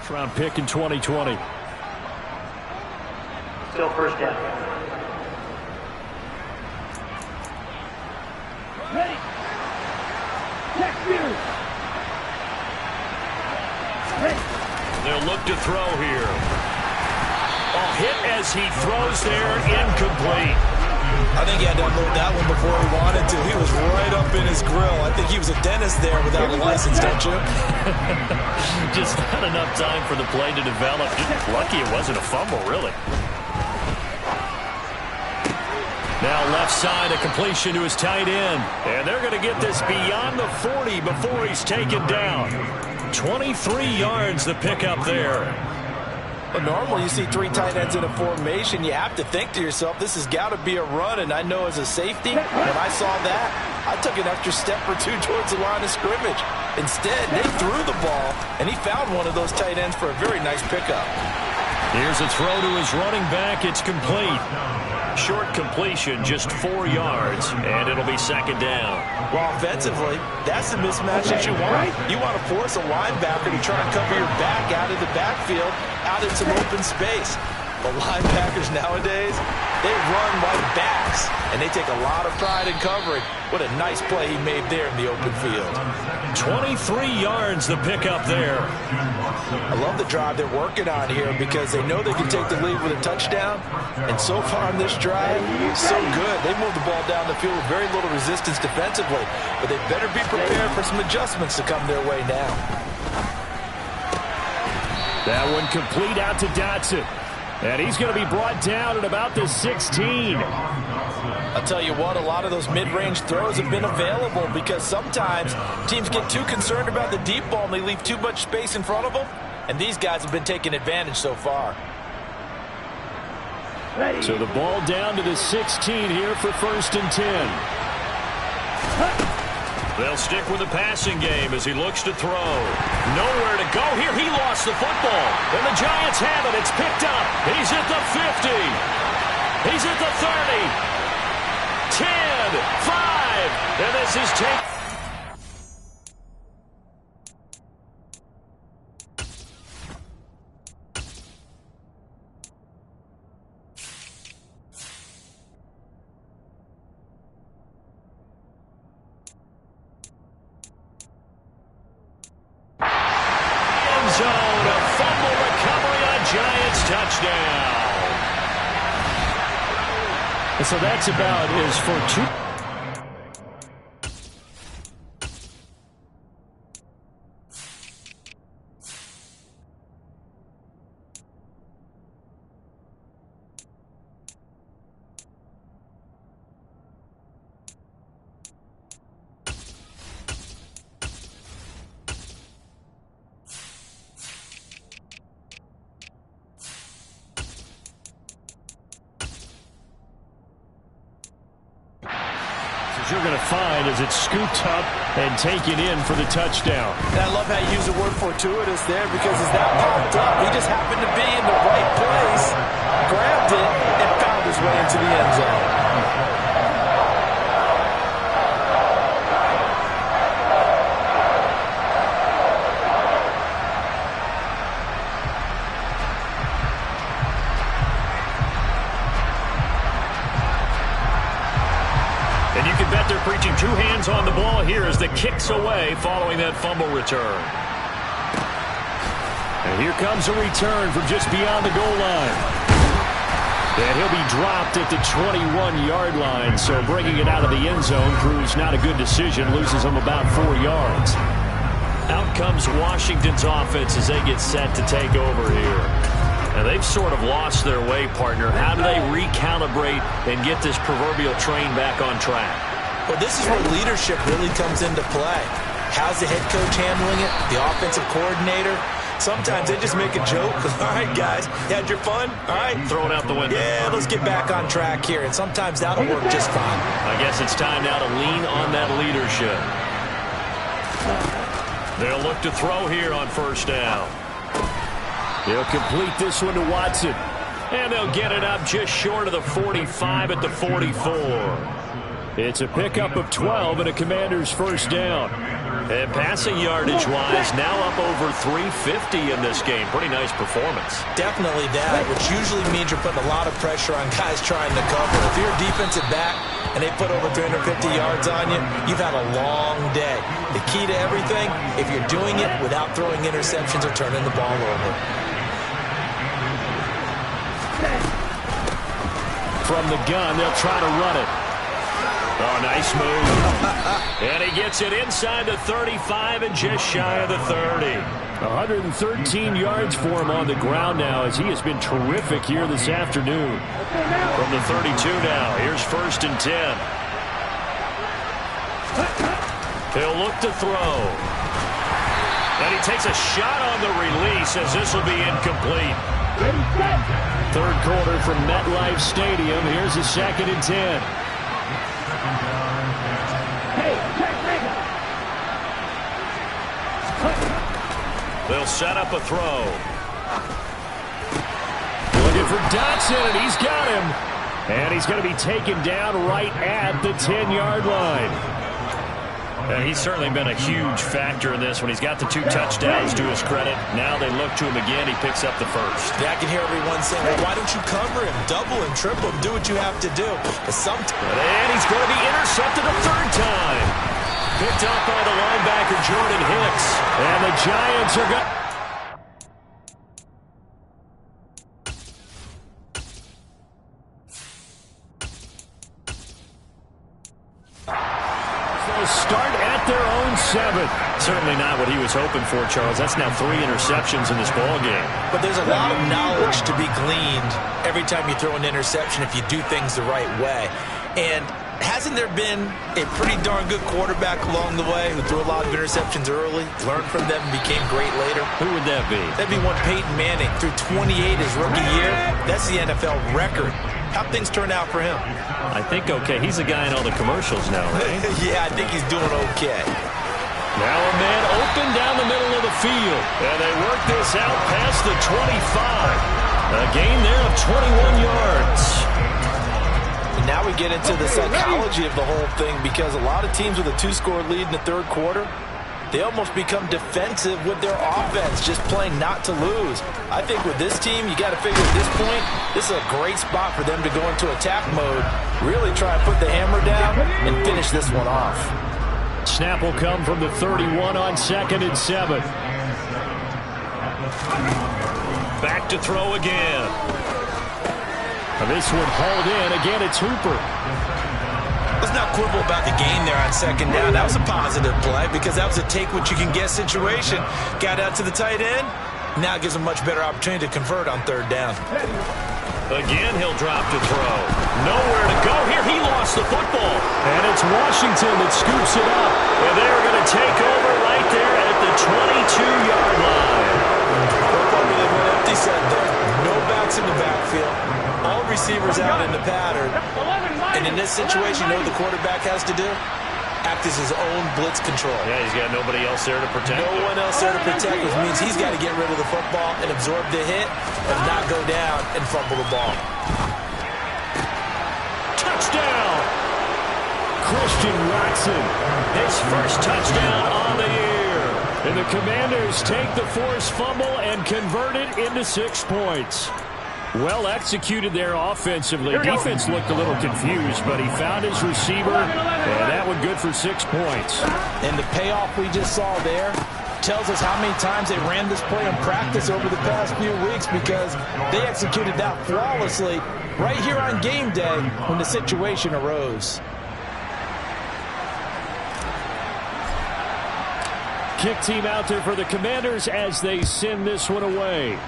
Round pick in 2020. Still first down. Ready. Check you. Ready. They'll look to throw here. A hit as he throws there, incomplete. I think he had to unload that one before he wanted to. He was right up in his grill. I think he was a dentist there without a license, don't you? Just not enough time for the play to develop. Just lucky it wasn't a fumble, really. Now left side, a completion to his tight end. And they're going to get this beyond the 40 before he's taken down. 23 yards the pickup there. But normally you see 3 tight ends in a formation, you have to think to yourself, this has got to be a run. And I know as a safety, when I saw that, I took an extra step or 2 towards the line of scrimmage. Instead, they threw the ball, and he found one of those tight ends for a very nice pickup. Here's a throw to his running back. It's complete. Short completion, just 4 yards, and it'll be 2nd down. Well, offensively, that's the mismatch that you want. You want to force a linebacker to try and cover your back out of the backfield, out in some open space. But linebackers nowadays, they run like backs, and they take a lot of pride in covering. What a nice play he made there in the open field. 23 yards the pickup there. I love the drive they're working on here because they know they can take the lead with a touchdown. And so far on this drive, so good. They moved the ball down the field with very little resistance defensively. But they better be prepared for some adjustments to come their way now. That one complete out to Dotson. And he's going to be brought down at about the 16. I'll tell you what, a lot of those mid-range throws have been available because sometimes teams get too concerned about the deep ball and they leave too much space in front of them. And these guys have been taking advantage so far. So the ball down to the 16 here for 1st and 10. They'll stick with the passing game as he looks to throw. Nowhere to go here. He lost the football. And the Giants have it. It's picked up. He's at the 50. He's at the 30. 10, 5. And this is taken. So that's about is for 2. You're going to find as it's scooped up and taken in for the touchdown. And I love how you use the word fortuitous there, because as that popped up, he just happened to be in the right place, grabbed it, and found his way into the end zone. And you can bet they're preaching 2 hands on the ball here as the kick's away following that fumble return. And here comes a return from just beyond the goal line. And he'll be dropped at the 21-yard line, so bringing it out of the end zone proves not a good decision, loses him about 4 yards. Out comes Washington's offense as they get set to take over here. And they've sort of lost their way, partner. How do they recalibrate and get this proverbial train back on track? Well, this is where leadership really comes into play. How's the head coach handling it? The offensive coordinator? Sometimes they just make a joke. All right, guys, you had your fun? All right. Throw it out the window. Yeah, let's get back on track here. And sometimes that'll work just fine. I guess it's time now to lean on that leadership. They'll look to throw here on first down. They'll complete this one to Watson. And they'll get it up just short of the 45 at the 44. It's a pickup of 12 and a Commander's first down. And passing yardage-wise, now up over 350 in this game. Pretty nice performance. Definitely that, which usually means you're putting a lot of pressure on guys trying to cover. If you're a defensive back and they put over 350 yards on you, you've had a long day. The key to everything, if you're doing it without throwing interceptions or turning the ball over. From the gun, they'll try to run it. Oh, nice move. And he gets it inside the 35 and just shy of the 30. 113 yards for him on the ground now as he has been terrific here this afternoon. From the 32 now, here's first and 10. He'll look to throw. And he takes a shot on the release as this will be incomplete. Third quarter from MetLife Stadium. Here's a 2nd and 10. They'll set up a throw. Looking for Dotson, and he's got him. And he's going to be taken down right at the 10-yard line. And he's certainly been a huge factor in this when he's got the 2 touchdowns to his credit. Now they look to him again. He picks up the first. Yeah, I can hear everyone saying, well, why don't you cover him? Double him, triple him, do what you have to do. But and he's going to be intercepted a 3rd time. Picked up by the linebacker, Jordan Hicks. And the Giants are going. Start at their own 7. Certainly not what he was hoping for, Charles. That's now 3 interceptions in this ball game. But there's a lot of knowledge to be gleaned every time you throw an interception if you do things the right way. And hasn't there been a pretty darn good quarterback along the way who threw a lot of interceptions early, learned from them, and became great later? Who would that be? That'd be one Peyton Manning. Threw 28 his rookie year. That's the NFL record. How'd things turn out for him? I think okay. He's a guy in all the commercials now, right? Yeah, I think he's doing okay. Now a man open down the middle of the field. And they work this out past the 25. A gain there of 21 yards. And now we get into the psychology of the whole thing, because a lot of teams with a 2-score lead in the third quarter, they almost become defensive with their offense, just playing not to lose. I think with this team, you got to figure at this point, this is a great spot for them to go into attack mode, really try and put the hammer down and finish this one off. Snap will come from the 31 on 2nd and 7. Back to throw again. This one hauled in. Again, it's Hooper. Let's not quibble about the gain there on 2nd down. That was a positive play because that was a take-what-you-can-get situation. Got out to the tight end. Now it gives him much better opportunity to convert on 3rd down. Again, he'll drop to throw. Nowhere to go here. He lost the football. And it's Washington that scoops it up. And they're going to take over right there at the 22-yard line. Really went empty set there. No backs in the backfield. All receivers out in the pattern. And in this situation, you know what the quarterback has to do? Act as his own blitz control. Yeah, he's got nobody else there to protect. No one else there to protect, which means he's got to get rid of the football and absorb the hit and not go down and fumble the ball. Touchdown! Christian Watson, his first touchdown on the year. And the Commanders take the forced fumble and convert it into 6 points. Well executed there offensively. Defense looked a little confused, but he found his receiver, and that one good for 6 points. And the payoff we just saw there tells us how many times they ran this play in practice over the past few weeks, because they executed that flawlessly right here on game day when the situation arose. Kick team out there for the Commanders as they send this one away.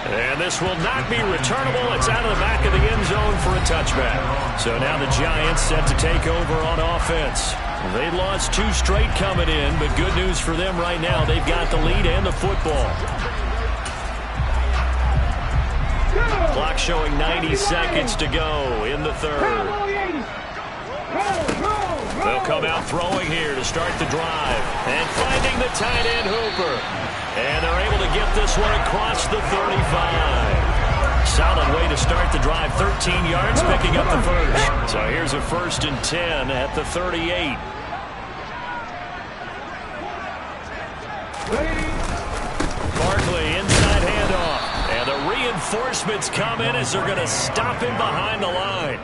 And this will not be returnable. It's out of the back of the end zone for a touchback. So now the Giants set to take over on offense. They lost 2 straight coming in, but good news for them right now. They've got the lead and the football. Clock showing 90 seconds to go in the third. They'll come out throwing here to start the drive. And finding the tight end, Hooper. And they're able to get this one across the 35. Solid way to start the drive. 13 yards, picking up the first. So here's a 1st and 10 at the 38. Barkley, inside handoff. And the reinforcements come in as they're going to stop him behind the line.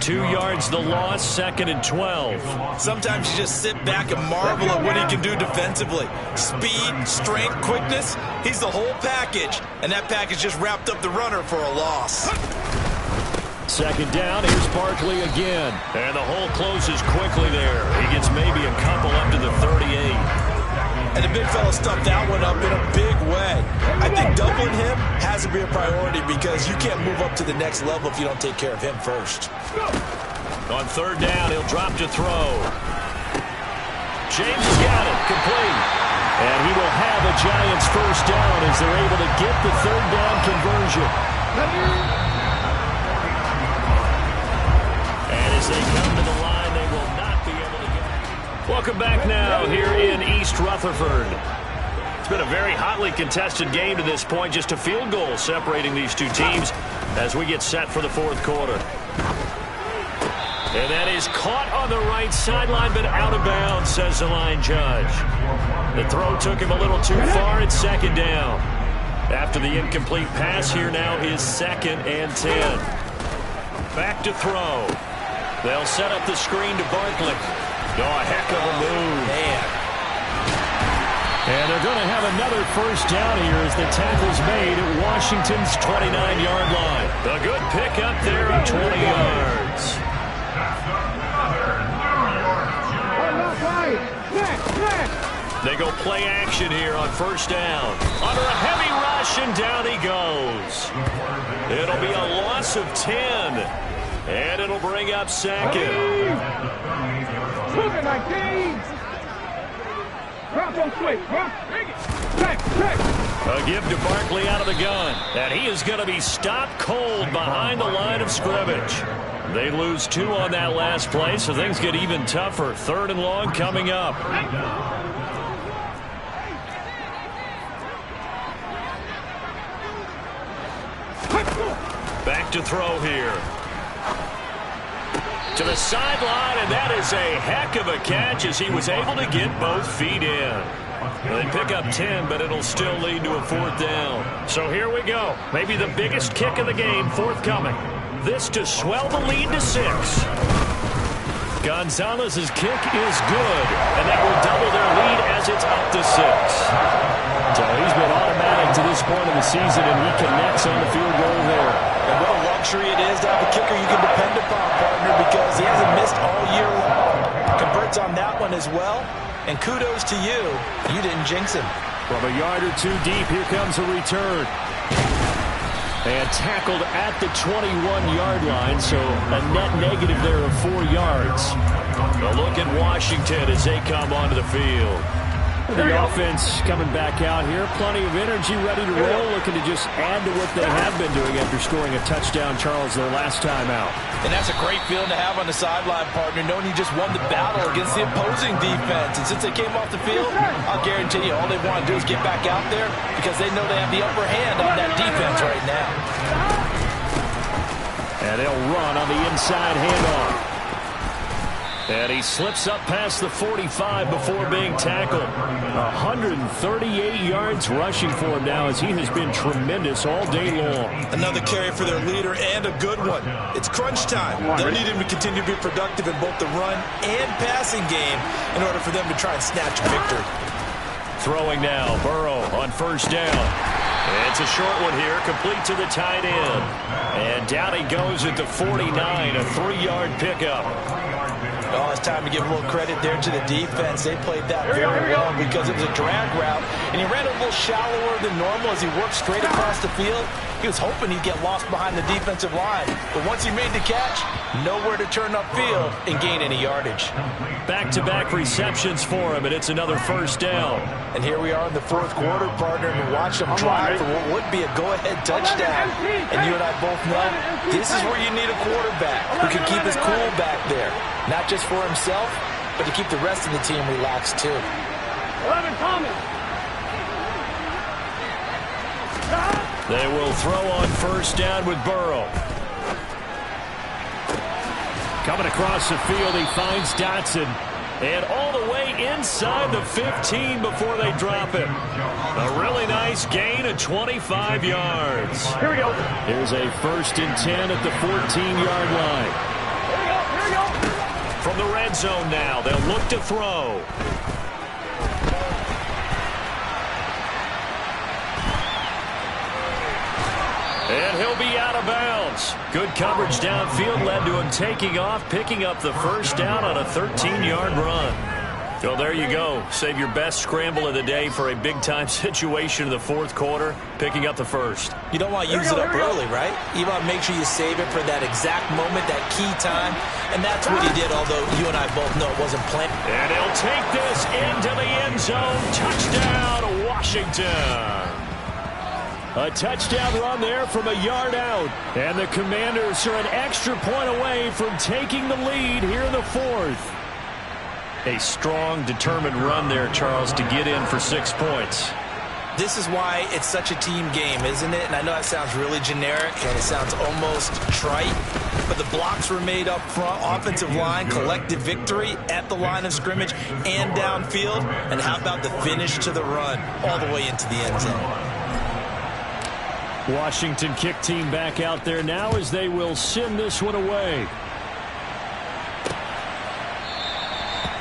2 yards the loss, 2nd and 12. Sometimes you just sit back and marvel at what he can do defensively. Speed, strength, quickness, he's the whole package. And that package just wrapped up the runner for a loss. 2nd down, here's Barkley again. And the hole closes quickly there. He gets maybe a couple up to the 38. And the big fella stuffed that one up in a big way. I think doubling him has to be a priority, because you can't move up to the next level if you don't take care of him first. On 3rd down, he'll drop to throw. James has got it, complete. And he will have a Giants 1st down as they're able to get the 3rd down conversion. And as they come to the line, they will not be able to get it. Welcome back now here in East Rutherford. It's been a very hotly contested game to this point. Just a field goal separating these two teams as we get set for the 4th quarter. And that is caught on the right sideline, but out of bounds, says the line judge. The throw took him a little too far. It's 2nd down. After the incomplete pass, here now is 2nd and 10. Back to throw. They'll set up the screen to Barkley. Oh, a heck of a move. Man. And they're going to have another 1st down here as the tackle's made at Washington's 29-yard line. A good pickup there of 20 yards. They go play action here on 1st down. Under a heavy rush, and down he goes. It'll be a loss of 10. And it'll bring up 2nd. A give to Barkley out of the gun. And he is going to be stopped cold behind the line of scrimmage. They lose 2 on that last play, so things get even tougher. 3rd and long coming up. Back to throw here. To the sideline, and that is a heck of a catch as he was able to get both feet in. They pick up 10, but it'll still lead to a 4th down. So here we go. Maybe the biggest kick of the game forthcoming. This to swell the lead to 6. Gonzalez's kick is good, and that will double their lead as it's up to 6. So he's been automatic to this point of the season, and he connects on the field goal there. And what a luxury it is to have a kicker you can depend upon, partner, because he hasn't missed all year long. Converts on that one as well. And kudos to you. You didn't jinx him. From a yard or 2 deep, here comes a return. And tackled at the 21-yard line, so a net negative there of 4 yards. A look at Washington as they come onto the field. The offense coming back out here. Plenty of energy, ready to roll, looking to just add to what they have been doing after scoring a touchdown, Charles, their last time out. And that's a great feeling to have on the sideline, partner, knowing you just won the battle against the opposing defense. And since they came off the field, I'll guarantee you all they want to do is get back out there because they know they have the upper hand on that defense right now. And they'll run on the inside handoff. And he slips up past the 45 before being tackled. 138 yards rushing for him now as he has been tremendous all day long. Another carry for their leader and a good one. It's crunch time. They'll need him to continue to be productive in both the run and passing game in order for them to try and snatch a victory. Throwing now, Burrow on 1st down. It's a short one here, complete to the tight end. And down he goes at the 49, a 3-yard pickup. Oh, it's time to give a little credit there to the defense. They played that very well because it was a drag route, and he ran a little shallower than normal as he worked straight across the field. He was hoping he'd get lost behind the defensive line, but once he made the catch, nowhere to turn upfield and gain any yardage. Back-to-back receptions for him, and it's another 1st down. And here we are in the 4th quarter, partner, and watch them drive for what would be a go-ahead touchdown. And you and I both know this is where you need a quarterback who can keep his cool back there. Not just for himself, but to keep the rest of the team relaxed, too. 11 coming. They will throw on 1st down with Burrow. Coming across the field, he finds Dotson. And all the way inside the 15 before they drop him. A really nice gain of 25 yards. Here we go. Here's a 1st and 10 at the 14-yard line. Here we go. From the red zone now, they'll look to throw. And he'll be out of bounds. Good coverage downfield led to him taking off, picking up the 1st down on a 13-yard run. So there you go. Save your best scramble of the day for a big-time situation in the 4th quarter, picking up the 1st. You don't want to use it up early, right? You want to make sure you save it for that exact moment, that key time. And that's what he did, although you and I both know it wasn't planned. And he'll take this into the end zone. Touchdown, Washington. A touchdown run there from a yard out. And the Commanders are an extra point away from taking the lead here in the 4th. A strong, determined run there, Charles, to get in for 6 points. This is why it's such a team game, isn't it? And I know that sounds really generic and it sounds almost trite, but the blocks were made up front, offensive line, collective victory at the line of scrimmage and downfield. And how about the finish to the run all the way into the end zone? Washington kick team back out there now as they will send this one away.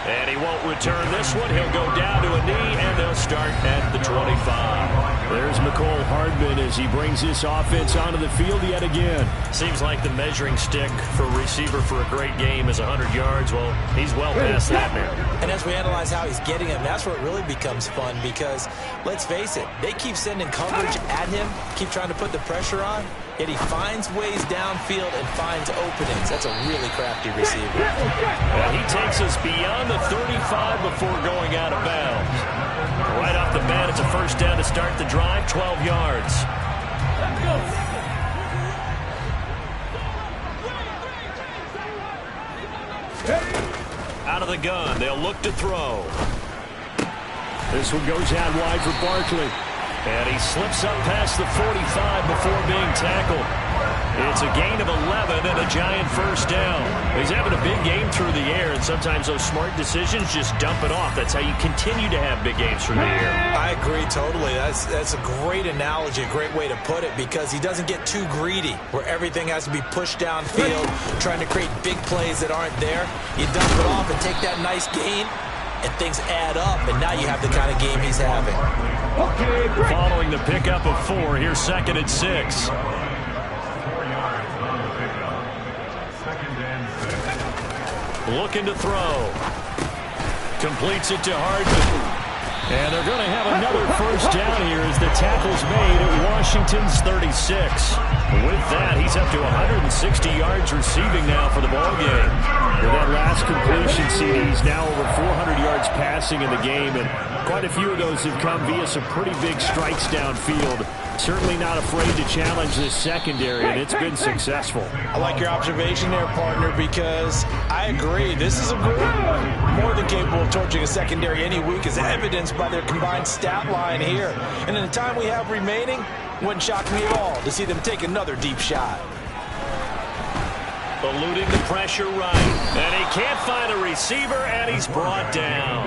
And he won't return this one. He'll go down to a knee, and they'll start at the 25. There's McCole Hardman as he brings this offense onto the field yet again. Seems like the measuring stick for a receiver for a great game is 100 yards. Well, he's well past that now. And as we analyze how he's getting him, that's where it really becomes fun because, let's face it, they keep sending coverage at him, keep trying to put the pressure on, yet he finds ways downfield and finds openings. That's a really crafty receiver. And he takes us beyond the 35 before going out of bounds. Right off the bat, it's a first down to start the drive, 12 yards. Let's go. Out of the gun, they'll look to throw. This one goes out wide for Barkley. And he slips up past the 45 before being tackled. It's a gain of 11 and a giant first down. He's having a big game through the air, and sometimes those smart decisions just dump it off. That's how you continue to have big games through the air. I agree totally. That's a great analogy, a great way to put it, because he doesn't get too greedy where everything has to be pushed downfield, trying to create big plays that aren't there. You dump it off and take that nice gain, and things add up, and now you have the kind of game he's having. Following the pickup of 4, here's 2nd and 6. Looking to throw. Completes it to Hardman. And they're going to have another first down here as the tackle's made at Washington's 36. With that, he's up to 160 yards receiving now for the ballgame. With that last completion, he's now over 400 yards passing in the game, and quite a few of those have come via some pretty big strikes downfield. Certainly not afraid to challenge this secondary, and it's been successful. I like your observation there, partner, because I agree. This is a group more than capable of torching a secondary any week, as evidenced by their combined stat line here. And in the time we have remaining, wouldn't shock me at all to see them take another deep shot. Eluding the pressure right. And he can't find a receiver, and he's brought down.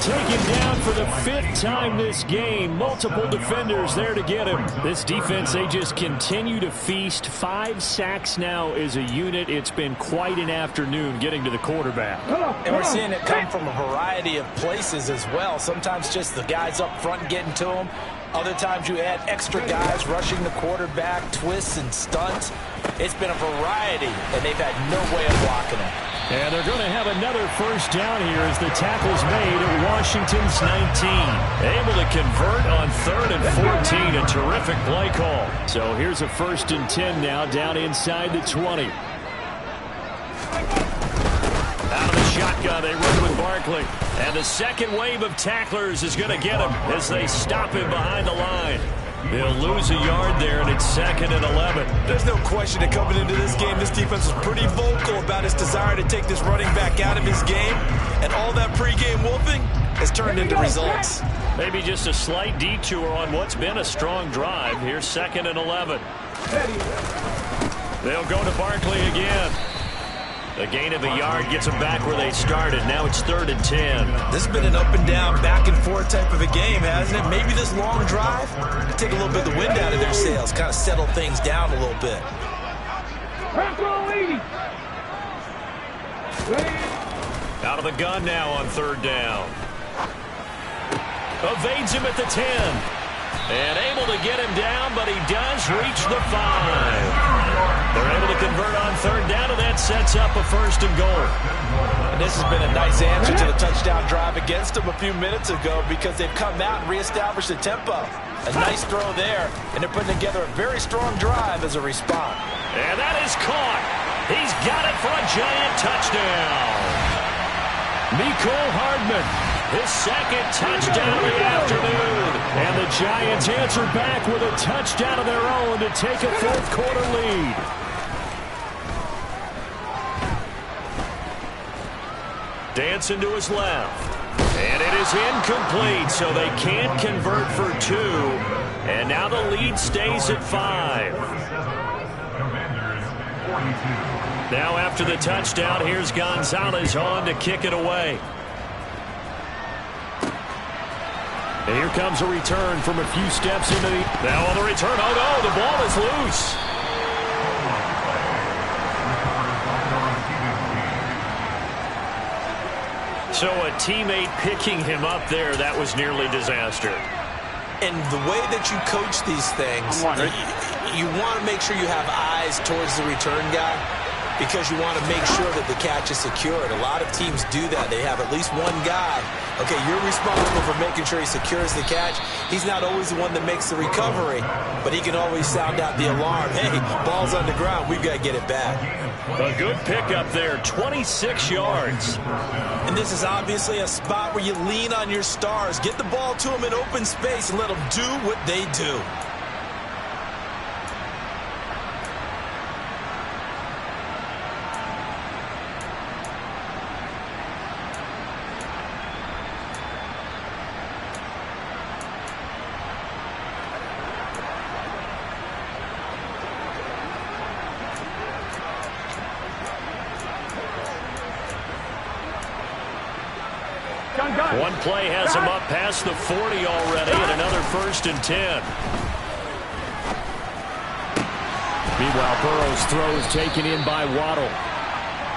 Taken down for the 5th time this game. Multiple defenders there to get him. This defense, they just continue to feast. 5 sacks now as a unit. It's been quite an afternoon getting to the quarterback. And we're seeing it come from a variety of places as well. Sometimes just the guys up front getting to him. Other times you add extra guys rushing the quarterback, twists and stunts. It's been a variety, and they've had no way of blocking him. And they're going to have another first down here as the tackle's made at Washington's 19. Able to convert on 3rd and 14. A terrific play call. So here's a 1st and 10 now down inside the 20. Out of the shotgun, they run with Barkley. And the second wave of tacklers is going to get him as they stop him behind the line. They'll lose a yard there, and it's 2nd and 11. There's no question that coming into this game, this defense was pretty vocal about its desire to take this running back out of his game. And all that pregame wolfing has turned into results. Maybe just a slight detour on what's been a strong drive. Here's 2nd and 11. They'll go to Barkley again. The gain of a yard gets them back where they started. Now it's 3rd and 10. This has been an up and down, back and forth type of a game, hasn't it? Maybe this long drive take a little bit of the wind out of their sails, kind of settle things down a little bit. Out of the gun now on 3rd down. Evades him at the 10. And able to get him down, but he does reach the 5. They're able to convert on 3rd down, and that sets up a 1st and goal. And this has been a nice answer to the touchdown drive against them a few minutes ago, because they've come out and reestablished the tempo. A nice throw there, and they're putting together a very strong drive as a response. And that is caught. He's got it for a giant touchdown. Nicole Hardman, his 2nd touchdown of the afternoon. And the Giants answer back with a touchdown of their own to take a 4th quarter lead. Dancing to his left. And it is incomplete, so they can't convert for 2. And now the lead stays at 5. Now after the touchdown, here's Gonzalez on to kick it away. And here comes a return from a few steps into the... Now on the return, oh no, the ball is loose. So a teammate picking him up there, that was nearly disaster. And the way that you coach these things, you want to make sure you have eyes towards the return guy. because you want to make sure that the catch is secured. A lot of teams do that. They have at least one guy. Okay, you're responsible for making sure he secures the catch. He's not always the one that makes the recovery, but he can always sound out the alarm. Hey, ball's on the ground. We've got to get it back. A good pickup there, 26 yards. And this is obviously a spot where you lean on your stars. Get the ball to them in open space and let them do what they do. One play has him up past the 40 already, and another 1st and 10. Meanwhile, Burrow's throw is taken in by Waddle.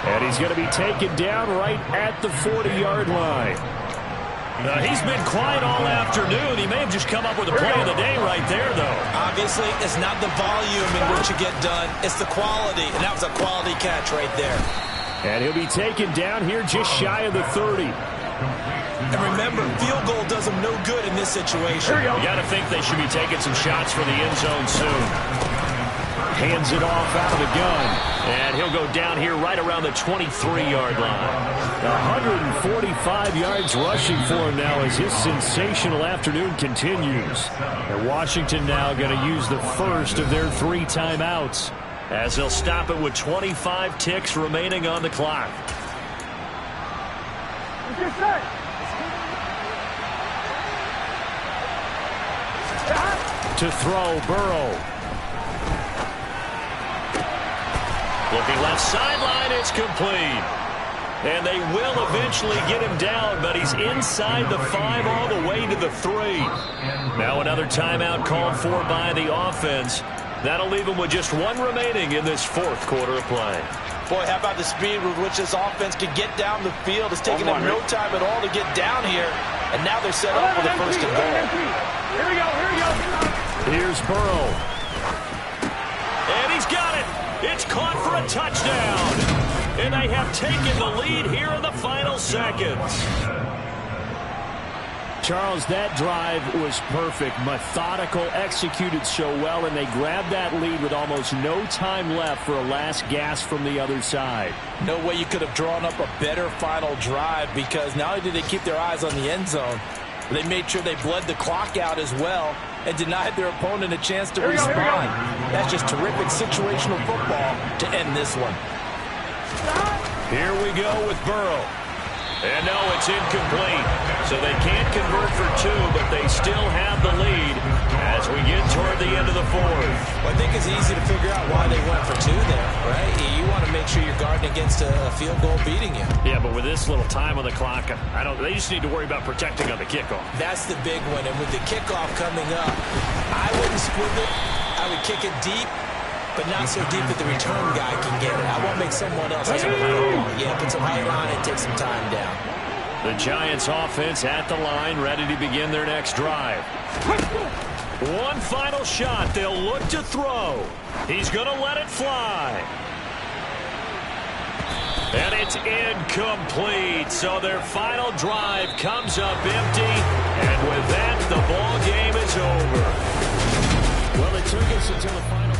And he's going to be taken down right at the 40-yard line. He's been quiet all afternoon. He may have just come up with a play of the day right there, though. Obviously, it's not the volume in which you get done. It's the quality, and that was a quality catch right there. And he'll be taken down here just shy of the 30. And remember, field goal does them no good in this situation. You got to think they should be taking some shots for the end zone soon. Hands it off out of the gun. And he'll go down here right around the 23-yard line. 145 yards rushing for him now as his sensational afternoon continues. And Washington now going to use the first of their 3 timeouts, as they'll stop it with 25 ticks remaining on the clock. To throw, Burrow. Looking left sideline, it's complete. And they will eventually get him down, but he's inside the 5 all the way to the 3. Now another timeout called for by the offense. That'll leave him with just 1 remaining in this 4th quarter of play. Boy, how about the speed with which this offense can get down the field? It's taken them no time at all to get down here. And now they're set up for the 1st and goal. Here we go. Here's Burrow. And he's got it. It's caught for a touchdown. And they have taken the lead here in the final seconds. Charles, that drive was perfect. Methodical, executed so well, and they grabbed that lead with almost no time left for a last gasp from the other side. No way you could have drawn up a better final drive, because not only did they keep their eyes on the end zone, they made sure they bled the clock out as well and denied their opponent a chance to respond. That's just terrific situational football to end this one. Here we go with Burrow. And no, it's incomplete. So they can't convert for 2, but they still have the lead as we get toward the end of the 4th. Well, I think it's easy to figure out why they went for 2 there, right? You want to make sure you're guarding against a field goal beating you. Yeah, but with this little time on the clock, they just need to worry about protecting on the kickoff. That's the big one. And with the kickoff coming up, I wouldn't split it. I would kick it deep, but not so deep that the return guy can get it. I won't make someone else have the ball. Yeah, put some height on it, take some time down. The Giants offense at the line, ready to begin their next drive. One final shot. They'll look to throw. He's going to let it fly. And it's incomplete. So their final drive comes up empty. And with that, the ball game is over. Well, it took us until the final